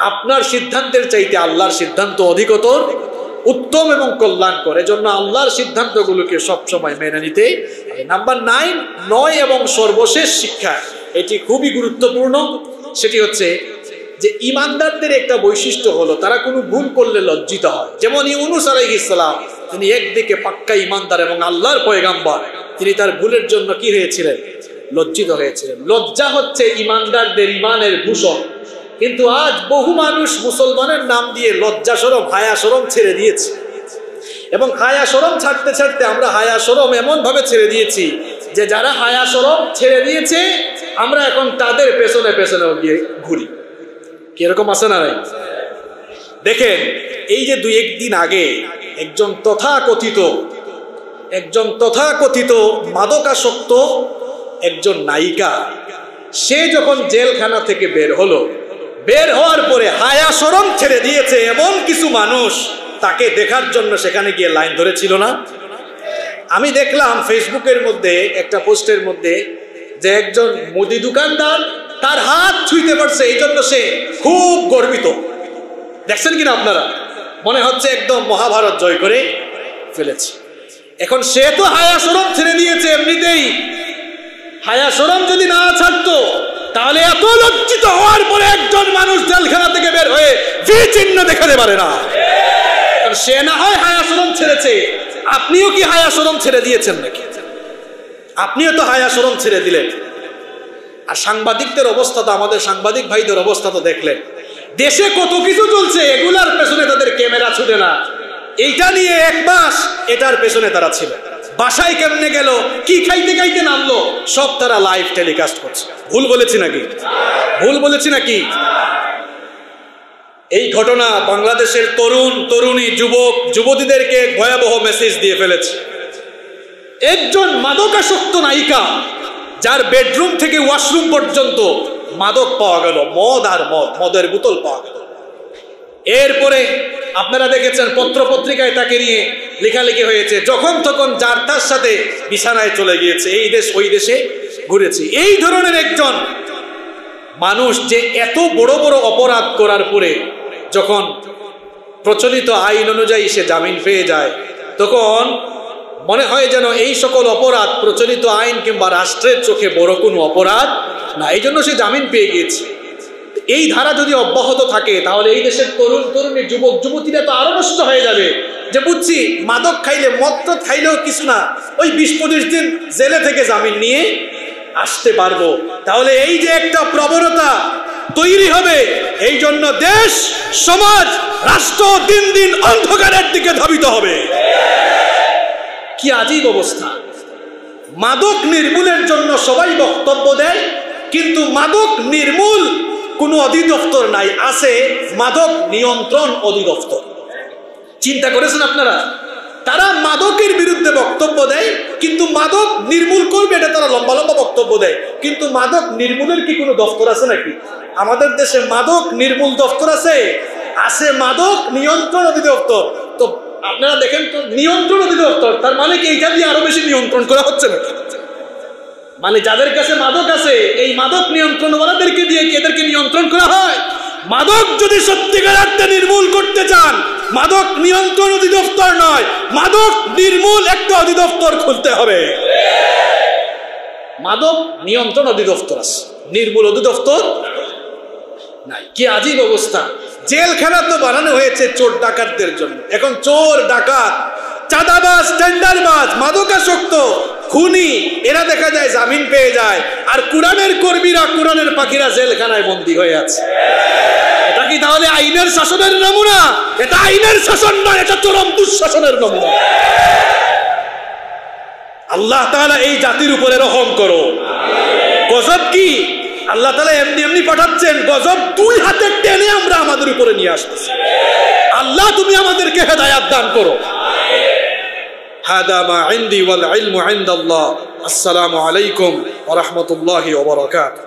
আপনার সিদ্ধান্তের চাইতে আল্লাহর সিদ্ধান্ত অধিকতর উত্তম এবং কল্যাণকর, এজন্য আল্লাহর সিদ্ধান্তগুলোকে সবসময় মেনে নিতে। নাম্বার 9 এবং সর্বশেষ শিক্ষা, এটি খুবই গুরুত্বপূর্ণ। সেটি হচ্ছে যে ইমানদারদের একটা বৈশিষ্ট্য হলো তারা কোনো ভুল করলে লজ্জিত হয়। যেমন ইউনুস আলাইহিস সালাম, তিনি একদিকে পাক্কা ইমানদার এবং আল্লাহর পয়গাম্বর, তিনি তার ভুলের জন্য কি হয়েছিলেন? লজ্জিত হয়েছিলেন। লজ্জা হচ্ছে ইমানদারদের ইমানের ভূষণ। কিন্তু আজ বহু মানুষ মুসলমানের নাম দিয়ে লজ্জা শরম, হায়া শরম ছেড়ে দিয়েছে, এবং হায়া শরম ছাড়তে ছাড়তে আমরা হায়া শরম এমন ভাবে ছেড়ে দিয়েছি যে যারা হায়া শরম ছেড়ে দিয়েছে আমরা এখন তাদের পেছনে গিয়ে ঘুরি। কিরকম আছে না নাই? দেখেন, এই যে 2-1 দিন আগে একজন তথাকথিত মাদকাসক্ত একজন নায়িকা, সে যখন জেলখানা থেকে বের হওয়ার পরে হায়া শরম ছেড়ে দিয়েছে এমন কিছু মানুষ তাকে দেখার জন্য সেখানে গিয়ে লাইন ধরেছিল না? আমি দেখলাম ফেসবুকের মধ্যে একটা পোস্টের মধ্যে যে একজন মুদি দোকানদার তার হাত ছুঁইতে পারছে, এই জন্য সে খুব গর্বিত। দেখছেন কিনা আপনারা? মনে হচ্ছে একদম মহাভারত জয় করে ফেলেছে। এখন সে তো হায়া শরম ছেড়ে দিয়েছে এমনিতেই, হায়া শরম যদি না ছাড়তো তাহলে এত লজ্জিত হওয়ার পরে একজন মানুষ জেলখানা থেকে বের হয়ে ভি চিহ্ন দেখাতে পারে না। সে না হয় হায়া শরম ছেড়েছে, আপনিও কি হায়া শরম ছেড়ে দিয়েছেন নাকি? আপনিও তো হায়া শরম ছেড়ে দিলেন। আর সাংবাদিকদের অবস্থা তো, আমাদের সাংবাদিক ভাইদের অবস্থা তো দেখলেন, দেশে কত কিছু চলছে, এগুলার পেছনে তাদের ক্যামেরা ছুটে না। এইটা নিয়ে 1 মাস এটার পেছনে তারা ছিল। বাসায় কেমনে গেল, কি খাইতে খাইতে নামলো, সব তারা লাইভ টেলিকাস্ট করছে। ভুল বলেছি নাকি? ভুল বলেছি নাকি? এই ঘটনা বাংলাদেশের তরুণ তরুণী যুবক যুবতীদেরকে ভয়াবহ মেসেজ দিয়ে ফেলেছে। একজন মাদকাসক্ত নায়িকা, যার বেডরুম থেকে ওয়াশরুম পর্যন্ত মাদক পাওয়া গেল, মদ আর মদের বোতল পাওয়া গেল। এরপরে আপনারা দেখেছেন পত্র পত্রিকায় তাকে নিয়ে লেখালেখি হয়েছে, যখন তখন যার তার সাথে বিছানায় চলে গিয়েছে, এই দেশ ওই দেশে ঘুরেছে। এই ধরনের একজন মানুষ যে এত বড় বড় অপরাধ করার পরে যখন প্রচলিত আইন অনুযায়ী সে জামিন পেয়ে যায়, তখন মনে হয় যেন এই সকল অপরাধ প্রচলিত আইন কিংবা রাষ্ট্রের চোখে বড় কোনো অপরাধ না, এই জন্য সে জামিন পেয়ে গিয়েছে। এই ধারা যদি অব্যাহত থাকে তাহলে এই দেশের তরুণ তরুণী যুবক যুবতীরা তো আরো নষ্ট হয়ে যাবে। যে বুঝছি মাদক খাইলে, মদ তো খাইলেও কিছু না, ওই 20-25 দিন জেলে থেকে জামিন নিয়ে আসতে পারবো। তাহলে এই যে একটা প্রবণতা তৈরি হবে, এই জন্য দেশ, সমাজ, রাষ্ট্র দিন দিন অন্ধকারের দিকে ধাবিত হবে। কি আজীব অবস্থা! মাদক নির্মূলের জন্য সবাই বক্তব্য দেয়, কিন্তু মাদক নির্মূল কোনো অধিদপ্তর নাই, আছে মাদক নিয়ন্ত্রণ অধিদপ্তর। চিন্তা করেছেন আপনারা? তারা মাদকের বিরুদ্ধে বক্তব্য দেয়, কিন্তু মাদক নির্মূল করবে এটা তারা লম্বা লম্বা বক্তব্য দেয়, কিন্তু মাদক নির্মূলের কি কোনো দপ্তর আছে নাকি? আমাদের দেশে মাদক নির্মূল দপ্তর আছে? আছে মাদক নিয়ন্ত্রণ অধিদপ্তর। তো আপনারা দেখেন তো, নিয়ন্ত্রণ অধিদপ্তর, তার মানে কি এইটা দিয়ে আরো বেশি নিয়ন্ত্রণ করা হচ্ছে না? মানে যাদের কাছে মাদক আছে, এই মাদক নিয়ন্ত্রণওয়ালাদেরকে দিয়ে কি এদেরকে নিয়ন্ত্রণ করা হয়? মাদক যদি সত্যিকার অর্থে নির্মূল করতে চান, মাদক নিয়ন্ত্রণ অধিদপ্তর নয়, মাদক নির্মূল একটা অধিদপ্তর খুলতে হবে। মাদক নিয়ন্ত্রণ অধিদপ্তর আছে, নির্মূল অধিদপ্তর নাই। কি আজীব অবস্থা! জেলখানা তো বানানো হয়েছে চোর ডাকাতদের জন্য। এখন চোর ডাকাত, চাঁদাবাজ, টেন্ডারবাজ, মাদকাসক্ত, খুনি, এরা দেখা যায় জামিন পেয়ে যায়, আর কোরআনের কর্মীরা, কোরআনের পাখিরা জেলখানায় বন্দী হয়ে আছে। এটা কি তাহলে আইনের শাসনের নমুনা? এটা আইনের শাসন নয়, এটা চরম দুঃশাসনের নমুনা। আল্লাহ তাআলা এই জাতির উপরে রহম করো। গজব কি! আল্লাহ তাআলা এমনি এমনি পাঠাচ্ছেন, গজব 2 হাতে টেনে আমরা আমাদের উপরে নিয়ে আসতেছি। আল্লাহ তুমি আমাদেরকে হেদায়েত দান করো। হাদা মা ইনদি ওয়াল ইলমু ইনদাল্লাহ। আসসালামু আলাইকুম ওয়া রাহমাতুল্লাহি ওয়া বারাকাতুহু।